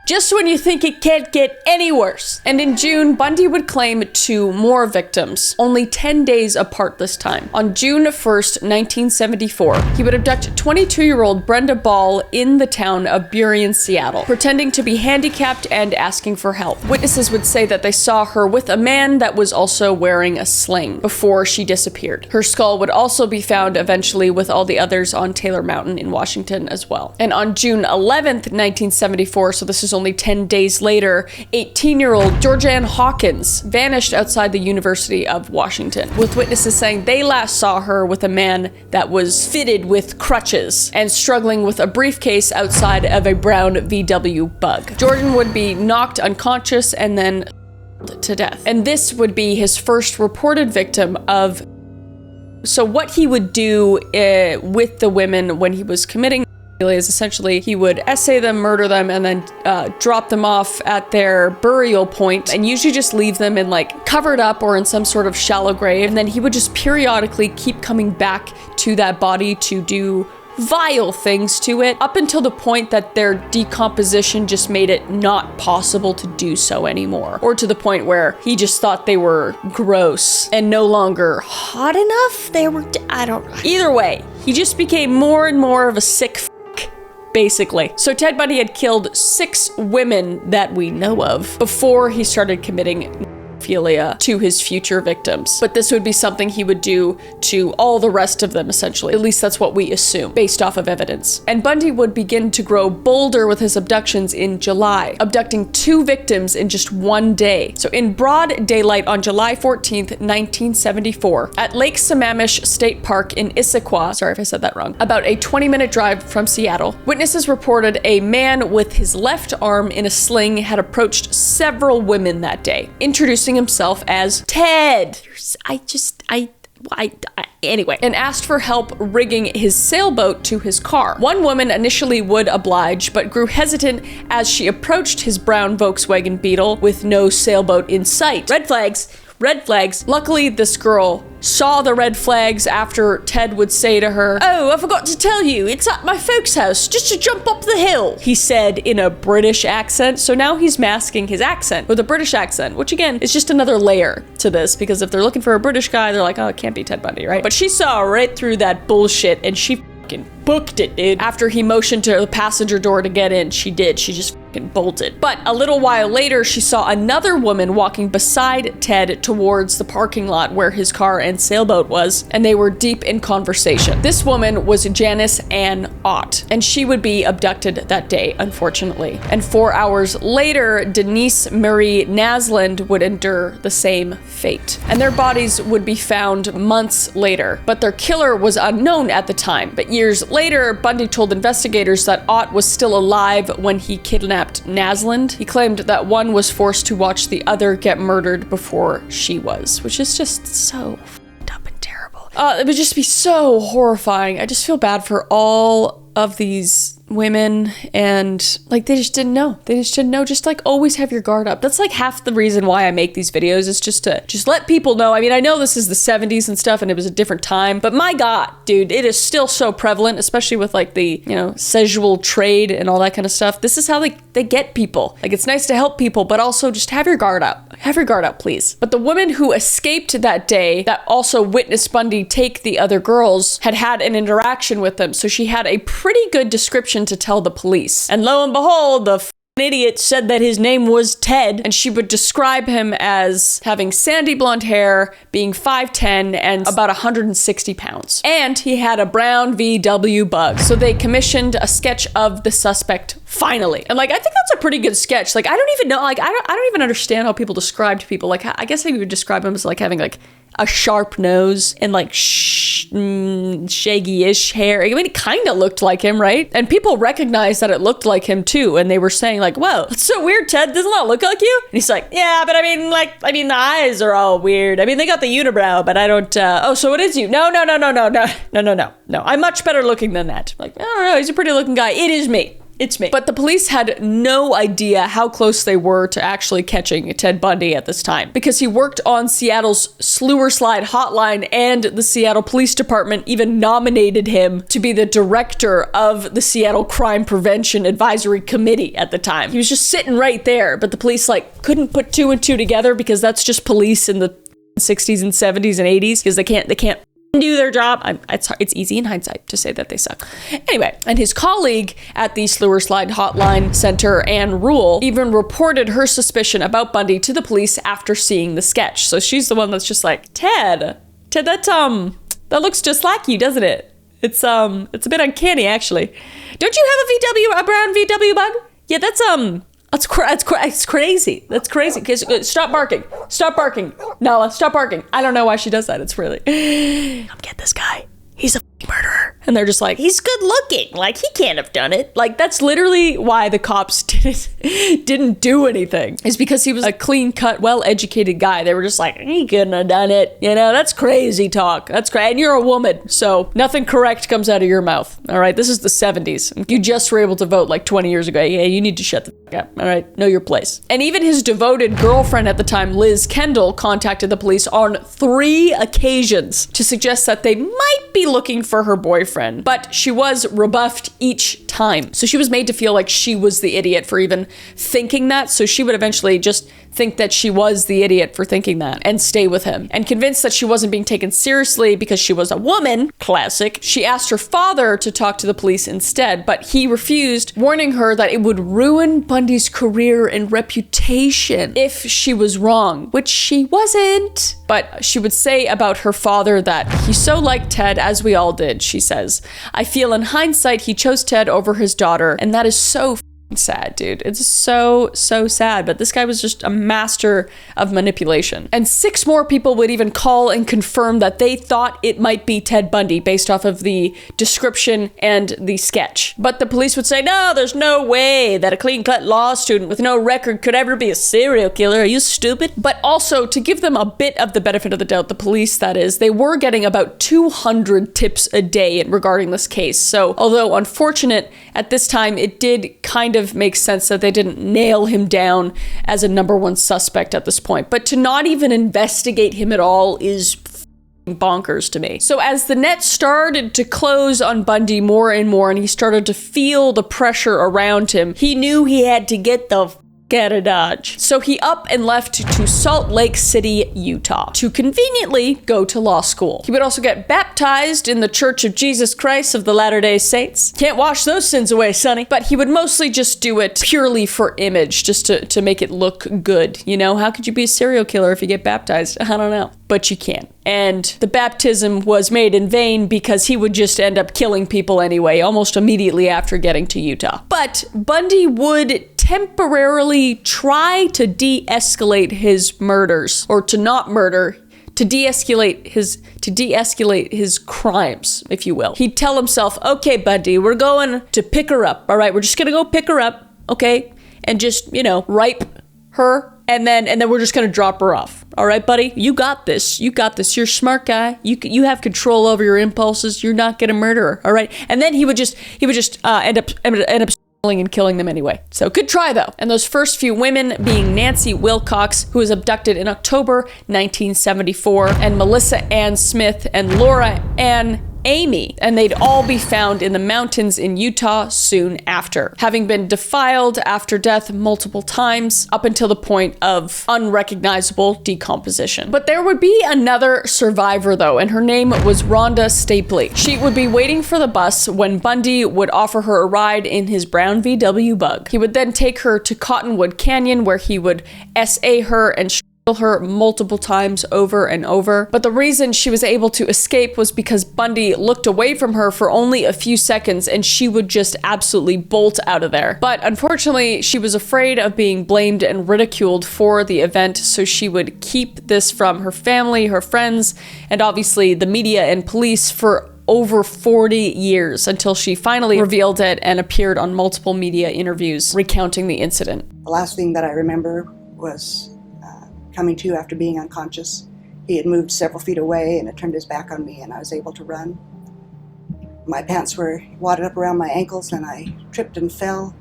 just when you think it can't get any worse. And in June, Bundy would claim 2 more victims, only 10 days apart this time. On June 1st, 1974, he would abduct 22-year-old Brenda Ball in the town of Burien, Seattle, pretending to be handicapped and asking for help. Witnesses would say that they saw her with a man that was also wearing a sling before she disappeared. Her skull would also be found eventually with all the others on Taylor Mountain in Washington as well. And on June 11th, 1974, so this is only 10 days later, 18-year-old Georgianne Hawkins vanished outside the University of Washington, with witnesses saying they last saw her with a man that was fitted with crutches and struggling with a briefcase outside of a brown VW Bug. Jordan would be knocked unconscious and then to death. And this would be his first reported victim of. So what he would do with the women when he was committing is essentially he would essay them, murder them, and then drop them off at their burial point, and usually just leave them in like covered up or in some sort of shallow grave. And then he would just periodically keep coming back to that body to do vile things to it, up until the point that their decomposition just made it not possible to do so anymore, or to the point where he just thought they were gross and no longer hot enough. I don't know. Either way, he just became more and more of a sick basically. So Ted Bundy had killed 6 women that we know of before he started committing pedophilia to his future victims. But this would be something he would do to all the rest of them, essentially. At least that's what we assume, based off of evidence. And Bundy would begin to grow bolder with his abductions in July, abducting 2 victims in just one day. So in broad daylight on July 14th, 1974, at Lake Sammamish State Park in Issaquah, sorry if I said that wrong, about a 20-minute drive from Seattle, witnesses reported a man with his left arm in a sling had approached several women that day, introducing himself as Ted. Anyway, and asked for help rigging his sailboat to his car. One woman initially would oblige, but grew hesitant as she approached his brown Volkswagen Beetle with no sailboat in sight. Red flags. red flags. Luckily, this girl saw the red flags after Ted would say to her, "Oh, I forgot to tell you, it's at my folks' house, just to jump up the hill," he said in a British accent. So now he's masking his accent with a British accent, which again is just another layer to this, because if they're looking for a British guy, they're like, oh, it can't be Ted Bundy, right? But she saw right through that bullshit, and she fucking booked it, dude. After he motioned to the passenger door to get in, she did. She just fucking bolted. But a little while later, she saw another woman walking beside Ted towards the parking lot where his car and sailboat was, and they were deep in conversation. This woman was Janice Ann Ott, and she would be abducted that day, unfortunately. And 4 hours later, Denise Marie Nasland would endure the same fate. And their bodies would be found months later, but their killer was unknown at the time. But years later, Bundy told investigators that Ott was still alive when he kidnapped Nasland. He claimed that one was forced to watch the other get murdered before she was, which is just so f***ed up and terrible. It would just be so horrifying. I just feel bad for all of these women, and like they just didn't know. Just like always have your guard up. That's like half the reason why I make these videos, is just to let people know. I mean, I know this is the 70s and stuff and it was a different time, but my God, dude, it is still so prevalent, especially with like the, you know, sexual trade and all that kind of stuff. This is how they get people. Like, it's nice to help people, but also just have your guard up. Have your guard up, please. But the woman who escaped that day, that also witnessed Bundy take the other girls, had an interaction with them, so she had a pretty good description to tell the police. And lo and behold, the idiot said that his name was Ted, and she would describe him as having sandy blonde hair, being 5'10", and about 160 pounds. And he had a brown VW bug. So they commissioned a sketch of the suspect finally. And like, I think that's a pretty good sketch. Like, I don't even know, like, I don't even understand how people describe people. Like, I guess you would describe him as like having like a sharp nose and like shaggy-ish hair. I mean, it kind of looked like him, right? And people recognized that it looked like him too, and they were saying like, whoa, it's so weird, Ted, doesn't that look like you? And he's like, yeah, but I mean, the eyes are all weird. I mean, they got the unibrow, but I don't, oh, so it is you. No, I'm much better looking than that. Like, I don't know, he's a pretty looking guy. It is me. It's me. But the police had no idea how close they were to actually catching Ted Bundy at this time, because he worked on Seattle's Slewer Slide hotline, and the Seattle Police Department even nominated him to be the director of the Seattle Crime Prevention Advisory Committee at the time. He was just sitting right there, but the police like couldn't put two and two together, because that's just police in the 60s and 70s and 80s, because they can't do their job. It's easy in hindsight to say that they suck. Anyway, and his colleague at the Slewer Slide Hotline Center, Ann Rule, even reported her suspicion about Bundy to the police after seeing the sketch. So she's the one that's just like, Ted, that looks just like you, doesn't it? It's a bit uncanny, actually. Don't you have a brown VW bug? Yeah, it's crazy. That's crazy. Stop barking. Nala, stop barking. I don't know why she does that. It's really, come get this guy. He's a murderer. And they're just like, he's good looking. Like, he can't have done it. Like, that's literally why the cops didn't do anything. Is because he was a clean-cut, well-educated guy. They were just like, he couldn't have done it. You know, that's crazy talk. That's crazy. And you're a woman, so nothing correct comes out of your mouth. All right? This is the 70s. You just were able to vote like 20 years ago. Yeah, you need to shut the fuck up. All right? Know your place. And even his devoted girlfriend at the time, Liz Kendall, contacted the police on 3 occasions to suggest that they might be looking for her boyfriend, but she was rebuffed each time. So she was made to feel like she was the idiot for even thinking that, so she would eventually just think that she was the idiot for thinking that and stay with him. And convinced that she wasn't being taken seriously because she was a woman, classic, she asked her father to talk to the police instead, but he refused, warning her that it would ruin Bundy's career and reputation if she was wrong, which she wasn't. But she would say about her father that he so liked Ted, as we all did, she says. I feel in hindsight he chose Ted over his daughter, and that is so sad, dude. It's so sad. But this guy was just a master of manipulation. And 6 more people would even call and confirm that they thought it might be Ted Bundy based off of the description and the sketch. But the police would say, no, there's no way that a clean-cut law student with no record could ever be a serial killer. Are you stupid? But also, to give them a bit of the benefit of the doubt, the police, that is, they were getting about 200 tips a day regarding this case. So, although unfortunate, at this time, it did kind of of makes sense that they didn't nail him down as a number one suspect at this point. But to not even investigate him at all is bonkers to me. So as the net started to close on Bundy more and more, and he started to feel the pressure around him, he knew he had to get the out of Dodge. So he up and left to Salt Lake City, Utah, to conveniently go to law school. He would also get baptized in the Church of Jesus Christ of the Latter-day Saints. Can't wash those sins away, sonny. But he would mostly just do it purely for image, just to make it look good. You know, how could you be a serial killer if you get baptized? I don't know. But you can. And the baptism was made in vain because he would just end up killing people anyway, almost immediately after getting to Utah. But Bundy would temporarily try to de-escalate his murders, or to not murder, to de-escalate his crimes, if you will. He'd tell himself, okay, Bundy, we're going to pick her up, all right? We're just gonna go pick her up, okay? And just, rape her, and then we're just gonna drop her off. All right, buddy, you got this. You got this. You're a smart guy. You have control over your impulses. You're not gonna murder her, all right? And then he would just end up and killing them anyway. So good try though. And those first few women being Nancy Wilcox, who was abducted in October 1974, and Melissa Ann Smith and Laura Ann Amy, and they'd all be found in the mountains in Utah soon after, having been defiled after death multiple times up until the point of unrecognizable decomposition. But there would be another survivor though, and her name was Rhonda Stapley. She would be waiting for the bus when Bundy would offer her a ride in his brown VW Bug. He would then take her to Cottonwood Canyon, where he would SA her and her multiple times over and over. But the reason she was able to escape was because Bundy looked away from her for only a few seconds and she would just absolutely bolt out of there. But unfortunately, she was afraid of being blamed and ridiculed for the event, so she would keep this from her family, her friends, and obviously the media and police for over 40 years, until she finally revealed it and appeared on multiple media interviews recounting the incident. The last thing that I remember was coming to after being unconscious. He had moved several feet away and had turned his back on me, and I was able to run. My pants were wadded up around my ankles, and I tripped and fell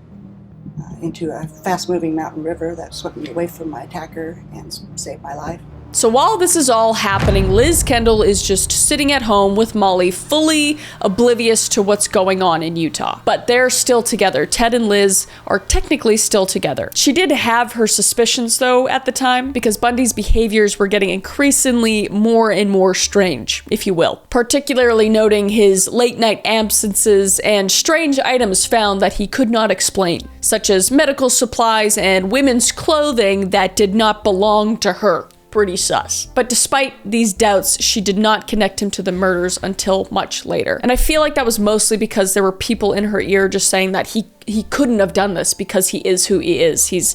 into a fast-moving mountain river that swept me away from my attacker and saved my life. So while this is all happening, Liz Kendall is just sitting at home with Molly, fully oblivious to what's going on in Utah. But they're still together. Ted and Liz are technically still together. She did have her suspicions, though, at the time, because Bundy's behaviors were getting increasingly more and more strange, if you will. Particularly noting his late-night absences and strange items found that he could not explain, such as medical supplies and women's clothing that did not belong to her. Pretty sus. But despite these doubts, she did not connect him to the murders until much later. And I feel like that was mostly because there were people in her ear just saying that he couldn't have done this because he is who he is. He's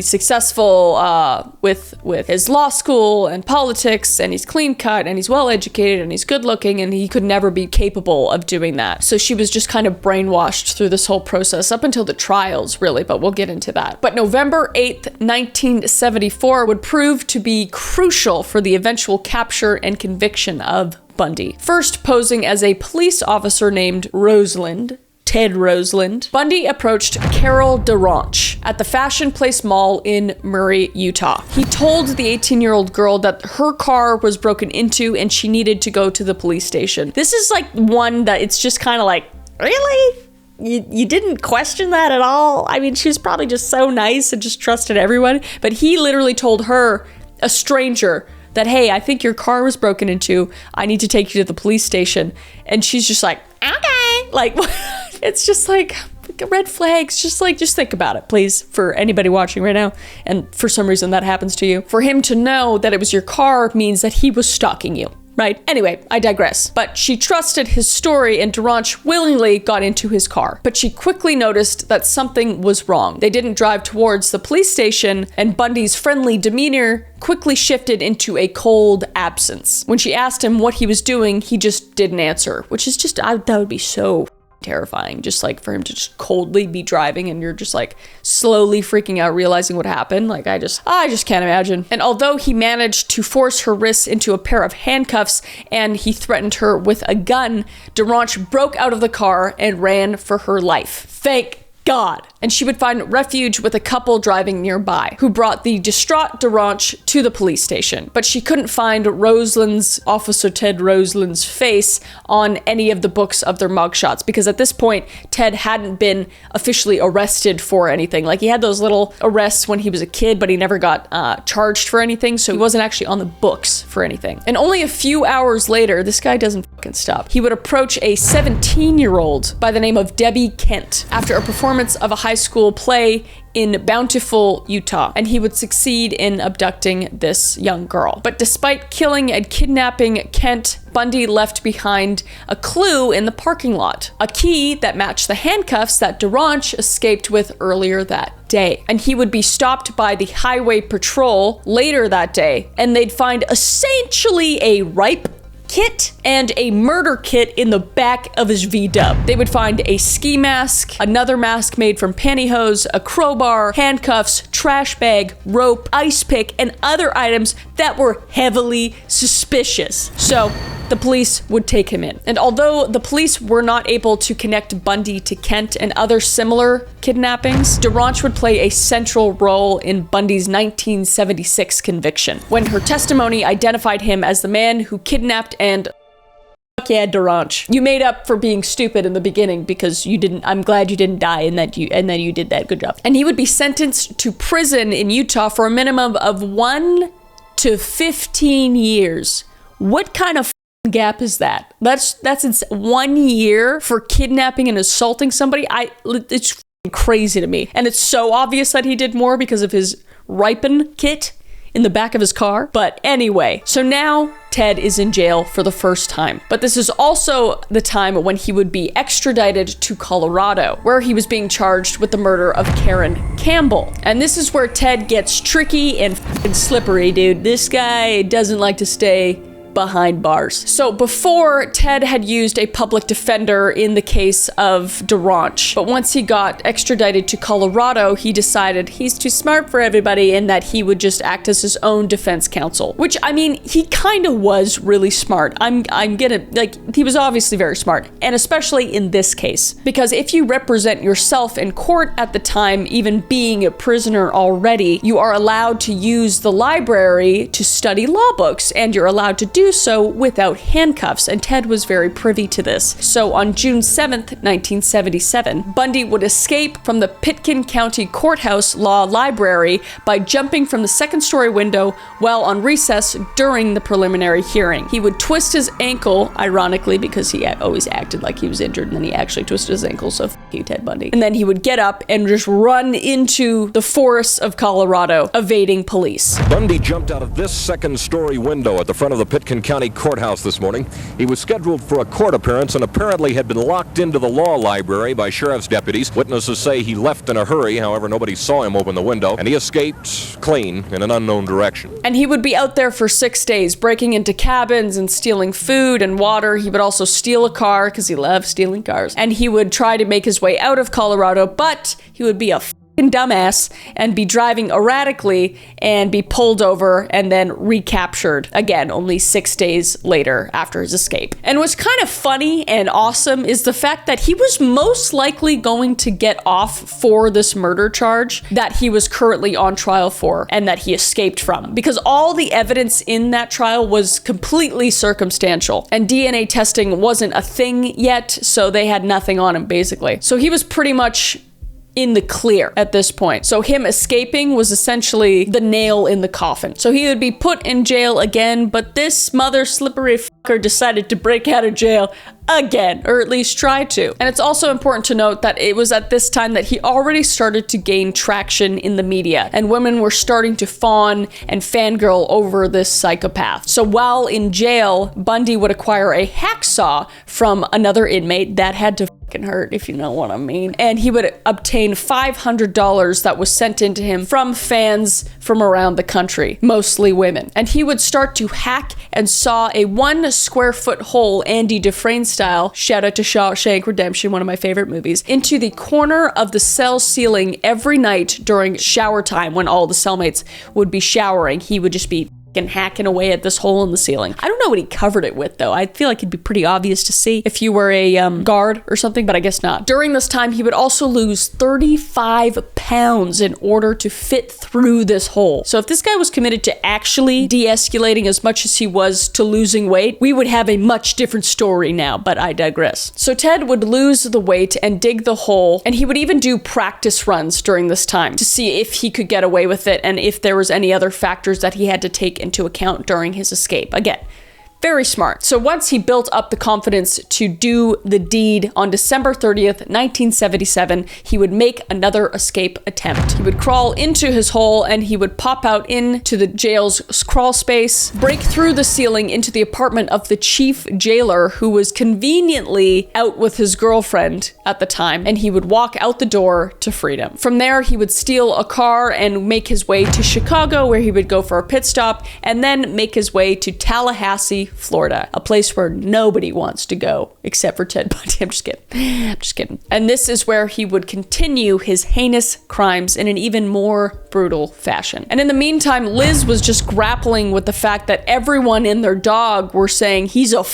successful with his law school and politics, and he's clean cut, and he's well educated, and he's good looking, and he could never be capable of doing that. So she was just kind of brainwashed through this whole process up until the trials, really, but we'll get into that. But November 8th, 1974 would prove to be crucial for the eventual capture and conviction of Bundy. First posing as a police officer named Ted Roseland, Bundy approached Carol DeRanch at the Fashion Place Mall in Murray, Utah. He told the 18-year-old girl that her car was broken into and she needed to go to the police station. This is like one that it's just kind of like, really? You didn't question that at all? I mean, she was probably just so nice and just trusted everyone. But he literally told her, a stranger, that, hey, I think your car was broken into. I need to take you to the police station. And she's just like, okay. Like, it's just like red flags. Just think about it, please, for anybody watching right now. And for some reason that happens to you. For him to know that it was your car means that he was stalking you. Right? Anyway, I digress. But she trusted his story, and DeRanch willingly got into his car. But she quickly noticed that something was wrong. They didn't drive towards the police station, and Bundy's friendly demeanor quickly shifted into a cold absence. When she asked him what he was doing, he just didn't answer, which is just, that would be so terrifying, just like for him to just coldly be driving and you're just like slowly freaking out, realizing what happened. Like I just can't imagine. And although he managed to force her wrists into a pair of handcuffs and he threatened her with a gun, DeRanch broke out of the car and ran for her life. Thank God. and she would find refuge with a couple driving nearby who brought the distraught DeRanche to the police station. But she couldn't find Officer Ted Roseland's face on any of the books of their mugshots, because at this point, Ted hadn't been officially arrested for anything. Like, he had those little arrests when he was a kid, but he never got charged for anything, so he wasn't actually on the books for anything. And only a few hours later, this guy doesn't fucking stop. He would approach a 17-year-old by the name of Debbie Kent after a performance of a high school play in Bountiful, Utah, and he would succeed in abducting this young girl. But despite killing and kidnapping Kent, Bundy left behind a clue in the parking lot, a key that matched the handcuffs that DeRanche escaped with earlier that day. And he would be stopped by the highway patrol later that day, and they'd find essentially a ripe kit and a murder kit in the back of his V-dub. They would find a ski mask, another mask made from pantyhose, a crowbar, handcuffs, trash bag, rope, ice pick, and other items that were heavily suspicious. So the police would take him in. And although the police were not able to connect Bundy to Kent and other similar kidnappings, DeRanche would play a central role in Bundy's 1976 conviction, when her testimony identified him as the man who kidnapped and fuck yeah, DeRanche. You made up for being stupid in the beginning because you didn't. I'm glad you didn't die and that you did that. Good job. And he would be sentenced to prison in Utah for a minimum of 1 to 15 years. What kind of gap is that? That's 1 year for kidnapping and assaulting somebody. It's crazy to me. And it's so obvious that he did more because of his Ripen kit in the back of his car. But anyway, so now Ted is in jail for the first time. But this is also the time when he would be extradited to Colorado, where he was being charged with the murder of Karen Campbell. And this is where Ted gets tricky and slippery, dude. This guy doesn't like to stay behind bars. So before, Ted had used a public defender in the case of DeRanche, but once he got extradited to Colorado, he decided he's too smart for everybody and that he would just act as his own defense counsel, which, I mean, he kind of was really smart. He was obviously very smart, and especially in this case, because if you represent yourself in court at the time, even being a prisoner already, you are allowed to use the library to study law books, and you're allowed to do so without handcuffs, and Ted was very privy to this. So on June 7th, 1977, Bundy would escape from the Pitkin County Courthouse Law Library by jumping from the second-story window while on recess during the preliminary hearing. He would twist his ankle, ironically, because he always acted like he was injured, and then he actually twisted his ankle, so f*** you, Ted Bundy. And then he would get up and just run into the forests of Colorado, evading police. Bundy jumped out of this second-story window at the front of the Pitkin County Courthouse this morning. He was scheduled for a court appearance and apparently had been locked into the law library by sheriff's deputies. Witnesses say he left in a hurry. However, nobody saw him open the window, and he escaped clean in an unknown direction. And he would be out there for 6 days, breaking into cabins and stealing food and water. He would also steal a car because he loved stealing cars. And he would try to make his way out of Colorado, but he would be a dumbass and be driving erratically and be pulled over and then recaptured again only 6 days later after his escape. And what's kind of funny and awesome is the fact that he was most likely going to get off for this murder charge that he was currently on trial for and that he escaped from, because all the evidence in that trial was completely circumstantial and DNA testing wasn't a thing yet, so they had nothing on him basically. So he was pretty much in the clear at this point. So him escaping was essentially the nail in the coffin. So he would be put in jail again, but this mother slippery fucker decided to break out of jail again, or at least try to. And it's also important to note that it was at this time that he already started to gain traction in the media, and women were starting to fawn and fangirl over this psychopath. So while in jail, Bundy would acquire a hacksaw from another inmate that had to fucking hurt, if you know what I mean. And he would obtain $500 that was sent into him from fans from around the country, mostly women. And he would start to hack and saw a 1 square foot hole, Andy Dufresne style, shout out to Shawshank Redemption, one of my favorite movies, into the corner of the cell ceiling every night during shower time when all the cellmates would be showering. He would just be and hacking away at this hole in the ceiling. I don't know what he covered it with, though. I feel like it'd be pretty obvious to see if you were a guard or something, but I guess not. During this time, he would also lose 35 pounds in order to fit through this hole. So if this guy was committed to actually de-escalating as much as he was to losing weight, we would have a much different story now, but I digress. So Ted would lose the weight and dig the hole, and he would even do practice runs during this time to see if he could get away with it and if there was any other factors that he had to take into account during his escape. Again, very smart. So once he built up the confidence to do the deed on December 30th, 1977, he would make another escape attempt. He would crawl into his hole and he would pop out into the jail's crawl space, break through the ceiling into the apartment of the chief jailer, who was conveniently out with his girlfriend at the time, and he would walk out the door to freedom. From there, he would steal a car and make his way to Chicago, where he would go for a pit stop, and then make his way to Tallahassee, Florida, a place where nobody wants to go except for Ted Bundy. I'm just kidding. And this is where he would continue his heinous crimes in an even more brutal fashion. And in the meantime, Liz was just grappling with the fact that everyone and their dog were saying he's a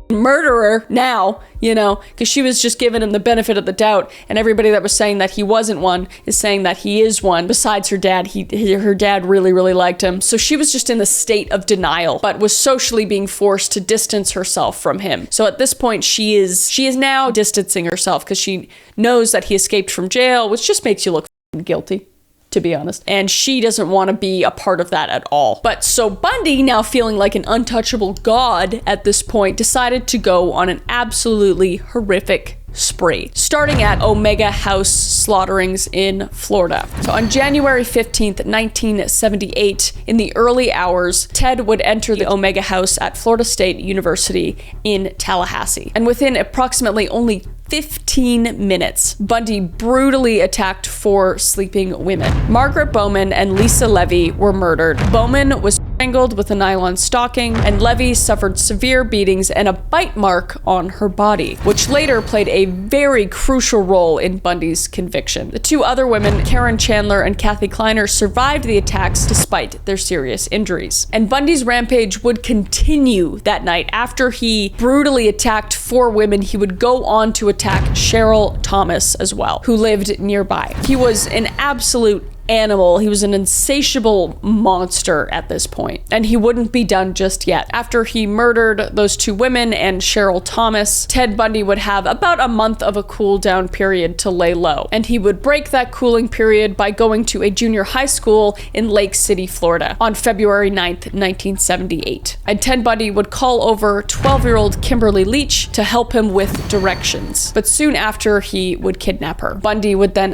murderer now, because she was just giving him the benefit of the doubt, and everybody that was saying that he wasn't one is saying that he is one. Besides her dad, her dad really, really liked him. So she was just in the state of denial, but was socially being forced to distance herself from him. So at this point, she is now distancing herself because she knows that he escaped from jail, which just makes you look guilty, to be honest. And she doesn't want to be a part of that at all. But so Bundy, now feeling like an untouchable god at this point, decided to go on an absolutely horrific spree, starting at Omega House slaughterings in Florida. So on January 15th, 1978, in the early hours, Ted would enter the Omega House at Florida State University in Tallahassee. And within approximately only 15 minutes, Bundy brutally attacked 4 sleeping women. Margaret Bowman and Lisa Levy were murdered. Bowman was strangled with a nylon stocking, and Levy suffered severe beatings and a bite mark on her body, which later played a very crucial role in Bundy's conviction. The 2 other women, Karen Chandler and Kathy Kleiner, survived the attacks despite their serious injuries. And Bundy's rampage would continue that night. After he brutally attacked 4 women, he would go on to attack Cheryl Thomas as well, who lived nearby. He was an absolute animal. He was an insatiable monster at this point, and he wouldn't be done just yet. After he murdered those 2 women and Cheryl Thomas, Ted Bundy would have about a month of a cool down period to lay low, and he would break that cooling period by going to a junior high school in Lake City, Florida on February 9th, 1978. And Ted Bundy would call over 12-year-old Kimberly Leach to help him with directions, but soon after he would kidnap her. Bundy would then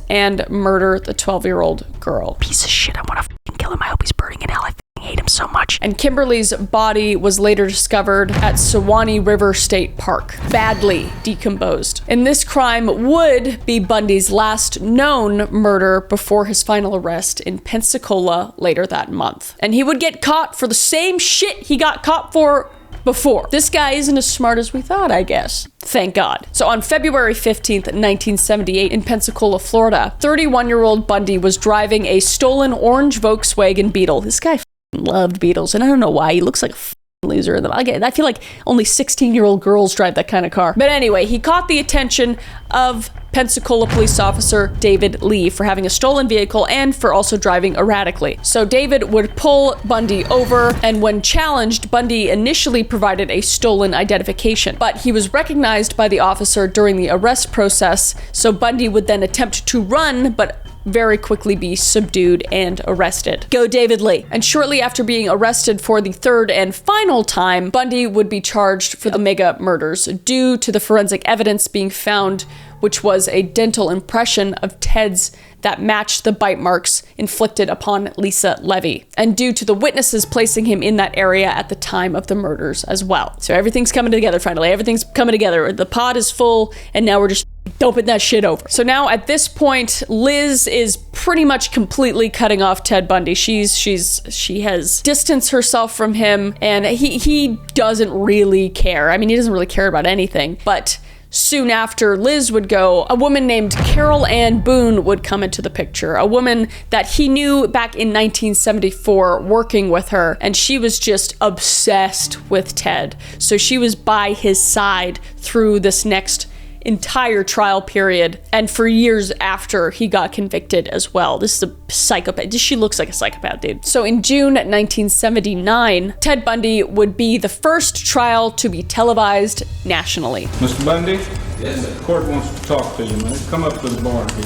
and murder the 12-year-old girl. Piece of shit, I want to kill him. I hope he's burning in hell. I hate him so much. And Kimberly's body was later discovered at Sewanee River State Park, badly decomposed. And this crime would be Bundy's last known murder before his final arrest in Pensacola later that month. And he would get caught for the same shit he got caught for before. This guy isn't as smart as we thought, I guess. Thank God. So on February 15th, 1978, in Pensacola, Florida, 31-year-old Bundy was driving a stolen orange Volkswagen Beetle. This guy loved Beetles, and I don't know why. He looks like a loser in them. I feel like only 16-year-old girls drive that kind of car. But anyway, he caught the attention of Pensacola police officer David Lee for having a stolen vehicle and for also driving erratically. So David would pull Bundy over, and when challenged, Bundy initially provided a stolen identification, but he was recognized by the officer during the arrest process, so Bundy would then attempt to run, but very quickly be subdued and arrested. Go David Lee. And shortly after being arrested for the 3rd and final time, Bundy would be charged for the Omega murders due to the forensic evidence being found, which was a dental impression of Ted's that matched the bite marks inflicted upon Lisa Levy, and due to the witnesses placing him in that area at the time of the murders as well. So everything's coming together finally. Everything's coming together. The pot is full, and now we're just dumping that shit over. So now at this point, Liz is pretty much completely cutting off Ted Bundy. She has distanced herself from him, and he doesn't really care. I mean, he doesn't really care about anything, but Soon after Liz would go, a woman named Carol Ann Boone would come into the picture, a woman that he knew back in 1974 working with her, and she was just obsessed with Ted. So she was by his side through this next entire trial period and for years after he got convicted as well. This is a psychopath. She looks like a psychopath, dude. So in June 1979, Ted Bundy would be the first trial to be televised nationally. Mr. Bundy? Yes, the court wants to talk to you, man. Come up to the bar here.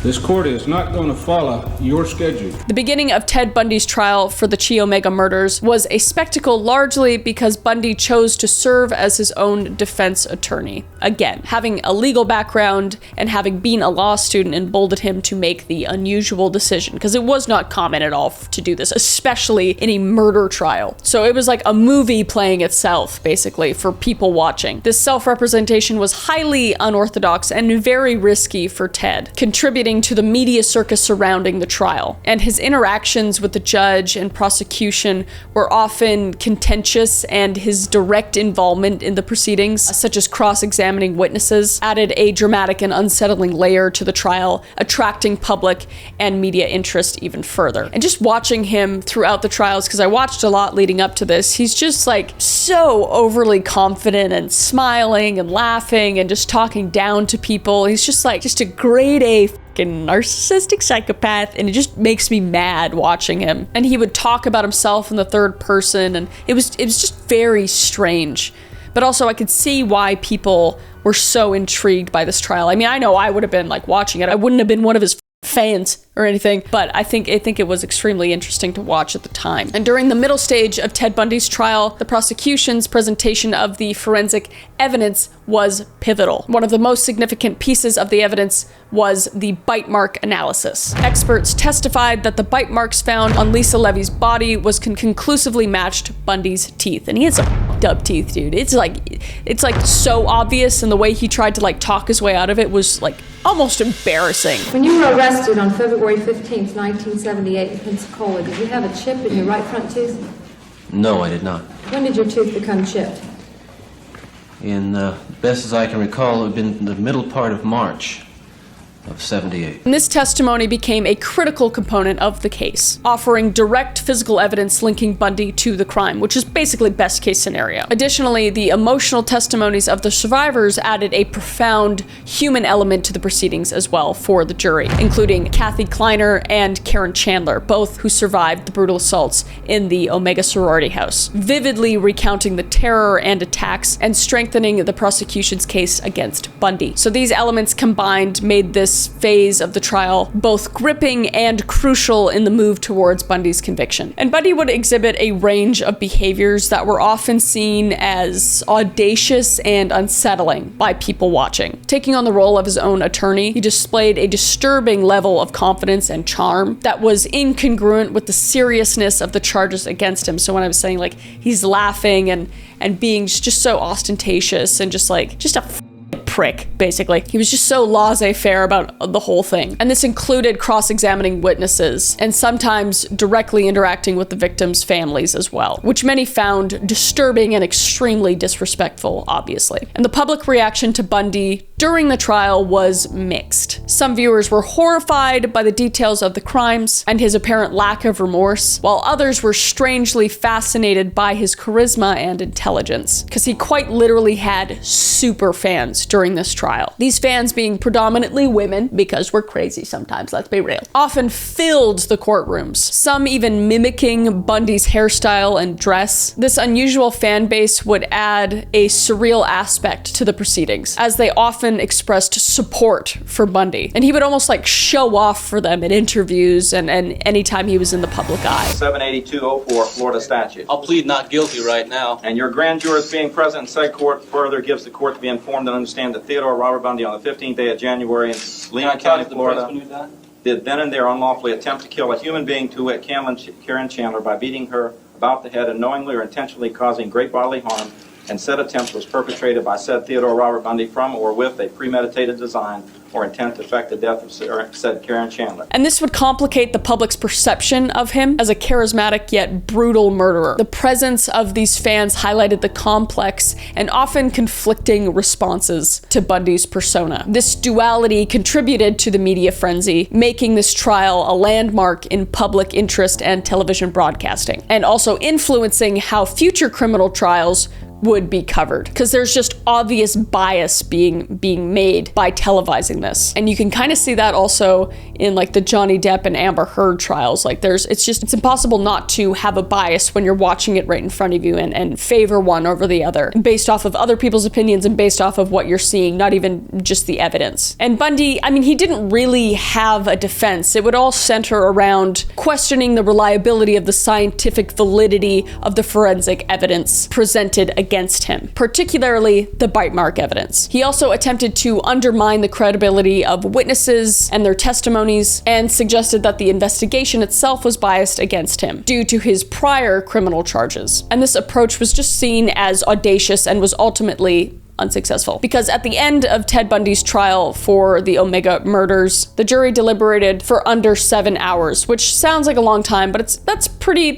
This court is not going to follow your schedule. The beginning of Ted Bundy's trial for the Chi Omega murders was a spectacle largely because Bundy chose to serve as his own defense attorney. Again, having a legal background and having been a law student emboldened him to make the unusual decision, because it was not common at all to do this, especially in a murder trial. So it was like a movie playing itself, basically, for people watching. This self-representation was highly unorthodox and very risky for Ted, contributing to the media circus surrounding the trial. And his interactions with the judge and prosecution were often contentious, and his direct involvement in the proceedings, such as cross-examining witnesses, added a dramatic and unsettling layer to the trial, attracting public and media interest even further. And just watching him throughout the trials, because I watched a lot leading up to this, he's just like so overly confident and smiling and laughing and just talking down to people. He's just like, just a grade A narcissistic psychopath, and it just makes me mad watching him. And he would talk about himself in the third person, and it was just very strange. But also I could see why people were so intrigued by this trial. I mean, I know I would have been like watching it. I wouldn't have been one of his fans or anything, but I think it was extremely interesting to watch at the time. And during the middle stage of Ted Bundy's trial, the prosecution's presentation of the forensic evidence was pivotal. One of the most significant pieces of the evidence was the bite mark analysis. Experts testified that the bite marks found on Lisa Levy's body was conclusively matched Bundy's teeth. And he had some fucked up teeth, dude. It's like so obvious, and the way he tried to like talk his way out of it was like almost embarrassing. When you were arrested on February 15th, 1978 in Pensacola, did you have a chip in your right front tooth? No, I did not. When did your tooth become chipped? Best as I can recall, it had been the middle part of March of 78. And this testimony became a critical component of the case, offering direct physical evidence linking Bundy to the crime, which is basically best case scenario. Additionally, the emotional testimonies of the survivors added a profound human element to the proceedings as well for the jury, including Kathy Kleiner and Karen Chandler, both who survived the brutal assaults in the Omega sorority house, vividly recounting the terror and attacks and strengthening the prosecution's case against Bundy. So these elements combined made this phase of the trial both gripping and crucial in the move towards Bundy's conviction. And Bundy would exhibit a range of behaviors that were often seen as audacious and unsettling by people watching. Taking on the role of his own attorney, he displayed a disturbing level of confidence and charm that was incongruent with the seriousness of the charges against him. So when I was saying like he's laughing and being just so ostentatious and just a prick, basically. He was just so laissez-faire about the whole thing. And this included cross-examining witnesses and sometimes directly interacting with the victims' families as well, which many found disturbing and extremely disrespectful, obviously. And the public reaction to Bundy during the trial was mixed. Some viewers were horrified by the details of the crimes and his apparent lack of remorse, while others were strangely fascinated by his charisma and intelligence, because he quite literally had super fans during this trial. These fans being predominantly women, because we're crazy sometimes, let's be real, often filled the courtrooms, some even mimicking Bundy's hairstyle and dress. This unusual fan base would add a surreal aspect to the proceedings, as they often expressed support for Bundy. And he would almost like show off for them in interviews and anytime he was in the public eye. 78204 Florida statute. I'll plead not guilty right now. And your grand jurors being present in said court further gives the court to be informed and understand that Theodore Robert Bundy on the 15th day of January in Leon County, Florida, did then and there unlawfully attempt to kill a human being, to Karen Chandler, by beating her about the head and knowingly or intentionally causing great bodily harm and said attempt was perpetrated by said Theodore Robert Bundy from or with a premeditated design or intent to effect the death of said Karen Chandler. And this would complicate the public's perception of him as a charismatic yet brutal murderer. The presence of these fans highlighted the complex and often conflicting responses to Bundy's persona. This duality contributed to the media frenzy, making this trial a landmark in public interest and television broadcasting, and also influencing how future criminal trials would be covered, because there's just obvious bias being made by televising this. And you can kind of see that also in like the Johnny Depp and Amber Heard trials. Like it's impossible not to have a bias when you're watching it right in front of you and favor one over the other based off of other people's opinions and based off of what you're seeing, not even just the evidence. And Bundy, I mean, he didn't really have a defense. It would all center around questioning the reliability of the scientific validity of the forensic evidence presented against him, particularly the bite mark evidence. He also attempted to undermine the credibility of witnesses and their testimonies, and suggested that the investigation itself was biased against him due to his prior criminal charges. And this approach was just seen as audacious and was ultimately unsuccessful, because at the end of Ted Bundy's trial for the Omega murders, the jury deliberated for under 7 hours, which sounds like a long time, but that's a pretty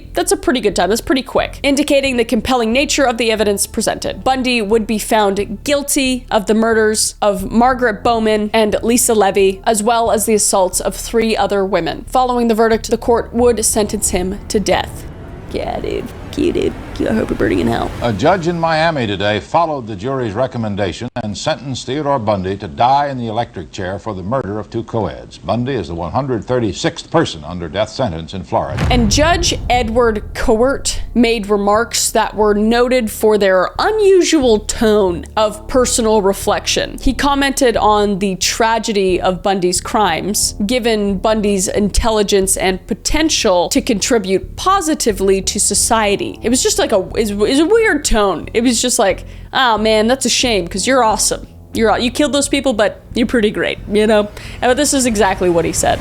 good time. That's pretty quick, indicating the compelling nature of the evidence presented. Bundy would be found guilty of the murders of Margaret Bowman and Lisa Levy, as well as the assaults of 3 other women. Following the verdict, the court would sentence him to death. Yeah, dude. Dude. I hope you're burning in hell. A judge in Miami today followed the jury's recommendation and sentenced Theodore Bundy to die in the electric chair for the murder of 2 co-eds. Bundy is the 136th person under death sentence in Florida. And Judge Edward Cowart made remarks that were noted for their unusual tone of personal reflection. He commented on the tragedy of Bundy's crimes, given Bundy's intelligence and potential to contribute positively to society. It was just like it was a weird tone. It was just like, oh man, that's a shame because you're awesome. You killed those people, but you're pretty great, you know? And this is exactly what he said.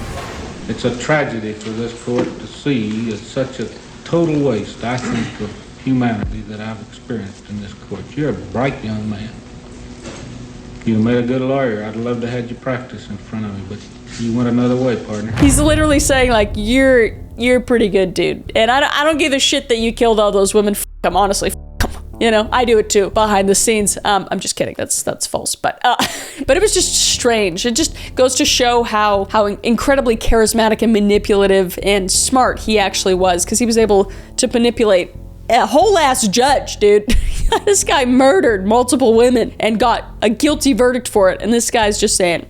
It's a tragedy for this court to see it's such a total waste, I think, of humanity that I've experienced in this court. You're a bright young man. You made a good lawyer. I'd love to have you practice in front of me, but you went another way, partner. He's literally saying, like, you're pretty good, dude. And I don't give a shit that you killed all those women. F them, honestly. F them. You know, I do it too, behind the scenes. I'm just kidding. That's false. But it was just strange. It just goes to show how incredibly charismatic and manipulative and smart he actually was, because he was able to manipulate a whole ass judge, dude. This guy murdered multiple women and got a guilty verdict for it. And this guy's just saying,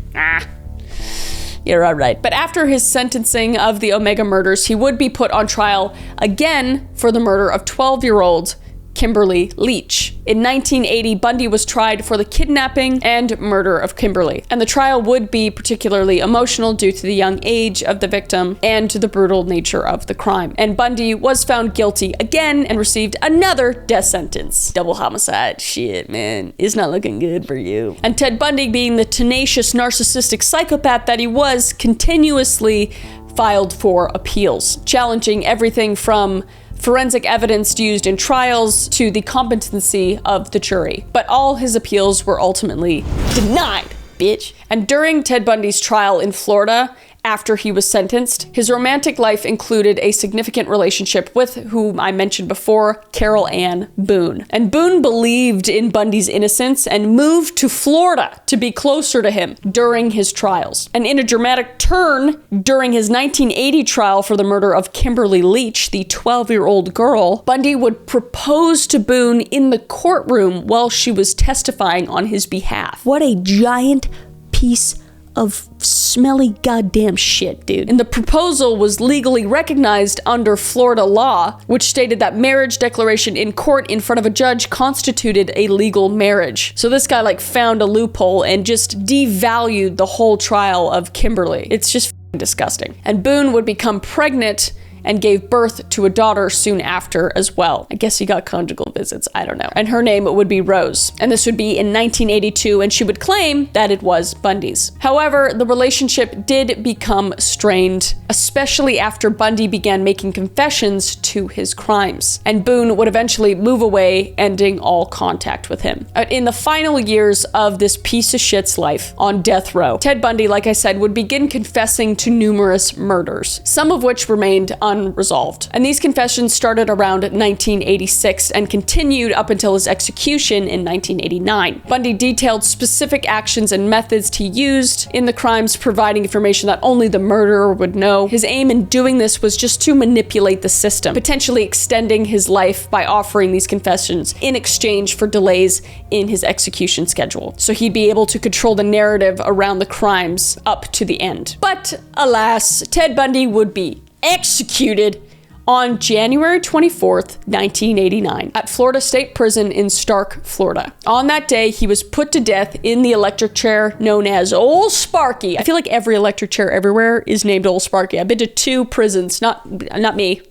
you're all right. But after his sentencing of the Omega murders, he would be put on trial again for the murder of 12-year-old Kimberly Leach. In 1980, Bundy was tried for the kidnapping and murder of Kimberly, and the trial would be particularly emotional due to the young age of the victim and to the brutal nature of the crime. And Bundy was found guilty again and received another death sentence. Double homicide. Shit, man. It's not looking good for you. And Ted Bundy, being the tenacious, narcissistic psychopath that he was, continuously filed for appeals, challenging everything from forensic evidence used in trials to the competency of the jury. But all his appeals were ultimately denied, bitch. And during Ted Bundy's trial in Florida, after he was sentenced, his romantic life included a significant relationship with, whom I mentioned before, Carol Ann Boone. And Boone believed in Bundy's innocence and moved to Florida to be closer to him during his trials. And in a dramatic turn, during his 1980 trial for the murder of Kimberly Leach, the 12-year-old girl, Bundy would propose to Boone in the courtroom while she was testifying on his behalf. What a giant piece of smelly goddamn shit, dude. And the proposal was legally recognized under Florida law, which stated that marriage declaration in court in front of a judge constituted a legal marriage. So this guy like found a loophole and just devalued the whole trial of Kimberly. It's just disgusting. And Boone would become pregnant and gave birth to a daughter soon after as well. I guess he got conjugal visits, I don't know. And her name would be Rose. And this would be in 1982, and she would claim that it was Bundy's. However, the relationship did become strained, especially after Bundy began making confessions to his crimes. And Boone would eventually move away, ending all contact with him. In the final years of this piece of shit's life on death row, Ted Bundy, like I said, would begin confessing to numerous murders, some of which remained unresolved. And these confessions started around 1986 and continued up until his execution in 1989. Bundy detailed specific actions and methods he used in the crimes, providing information that only the murderer would know. His aim in doing this was just to manipulate the system, potentially extending his life by offering these confessions in exchange for delays in his execution schedule. So he'd be able to control the narrative around the crimes up to the end. But alas, Ted Bundy would be executed on January 24th, 1989, at Florida State Prison in Stark, Florida. On that day, he was put to death in the electric chair known as Old Sparky. I feel like every electric chair everywhere is named Old Sparky. I've been to 2 prisons, not me.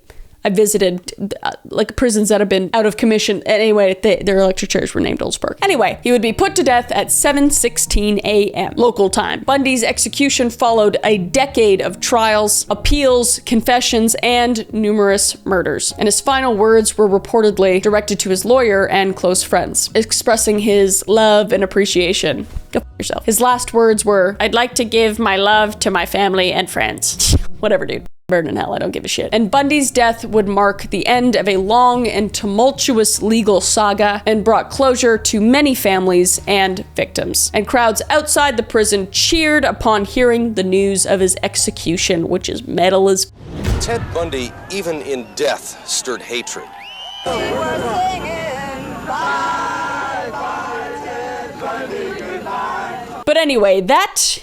I visited like prisons that have been out of commission. Anyway, their electric chairs were named Old Spark. Anyway, he would be put to death at 7:16 a.m. local time. Bundy's execution followed a decade of trials, appeals, confessions, and numerous murders. And his final words were reportedly directed to his lawyer and close friends, expressing his love and appreciation. Go f yourself. His last words were, "I'd like to give my love to my family and friends." Whatever, dude. Burn in hell, I don't give a shit. And Bundy's death would mark the end of a long and tumultuous legal saga and brought closure to many families and victims. And crowds outside the prison cheered upon hearing the news of his execution, which is metal as Ted Bundy, even in death, stirred hatred. But anyway, that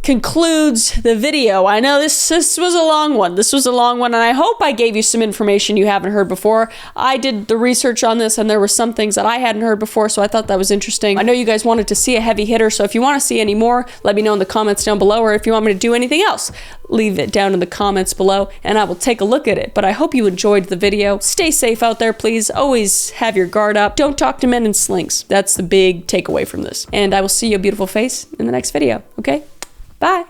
concludes the video. I know this was a long one. This was a long one, and I hope I gave you some information you haven't heard before. I did the research on this, and there were some things that I hadn't heard before, so I thought that was interesting. I know you guys wanted to see a heavy hitter, so if you want to see any more, let me know in the comments down below, or if you want me to do anything else, leave it down in the comments below, and I will take a look at it. But I hope you enjoyed the video. Stay safe out there, please. Always have your guard up. Don't talk to men in slings. That's the big takeaway from this. And I will see your beautiful face in the next video, okay? Bye.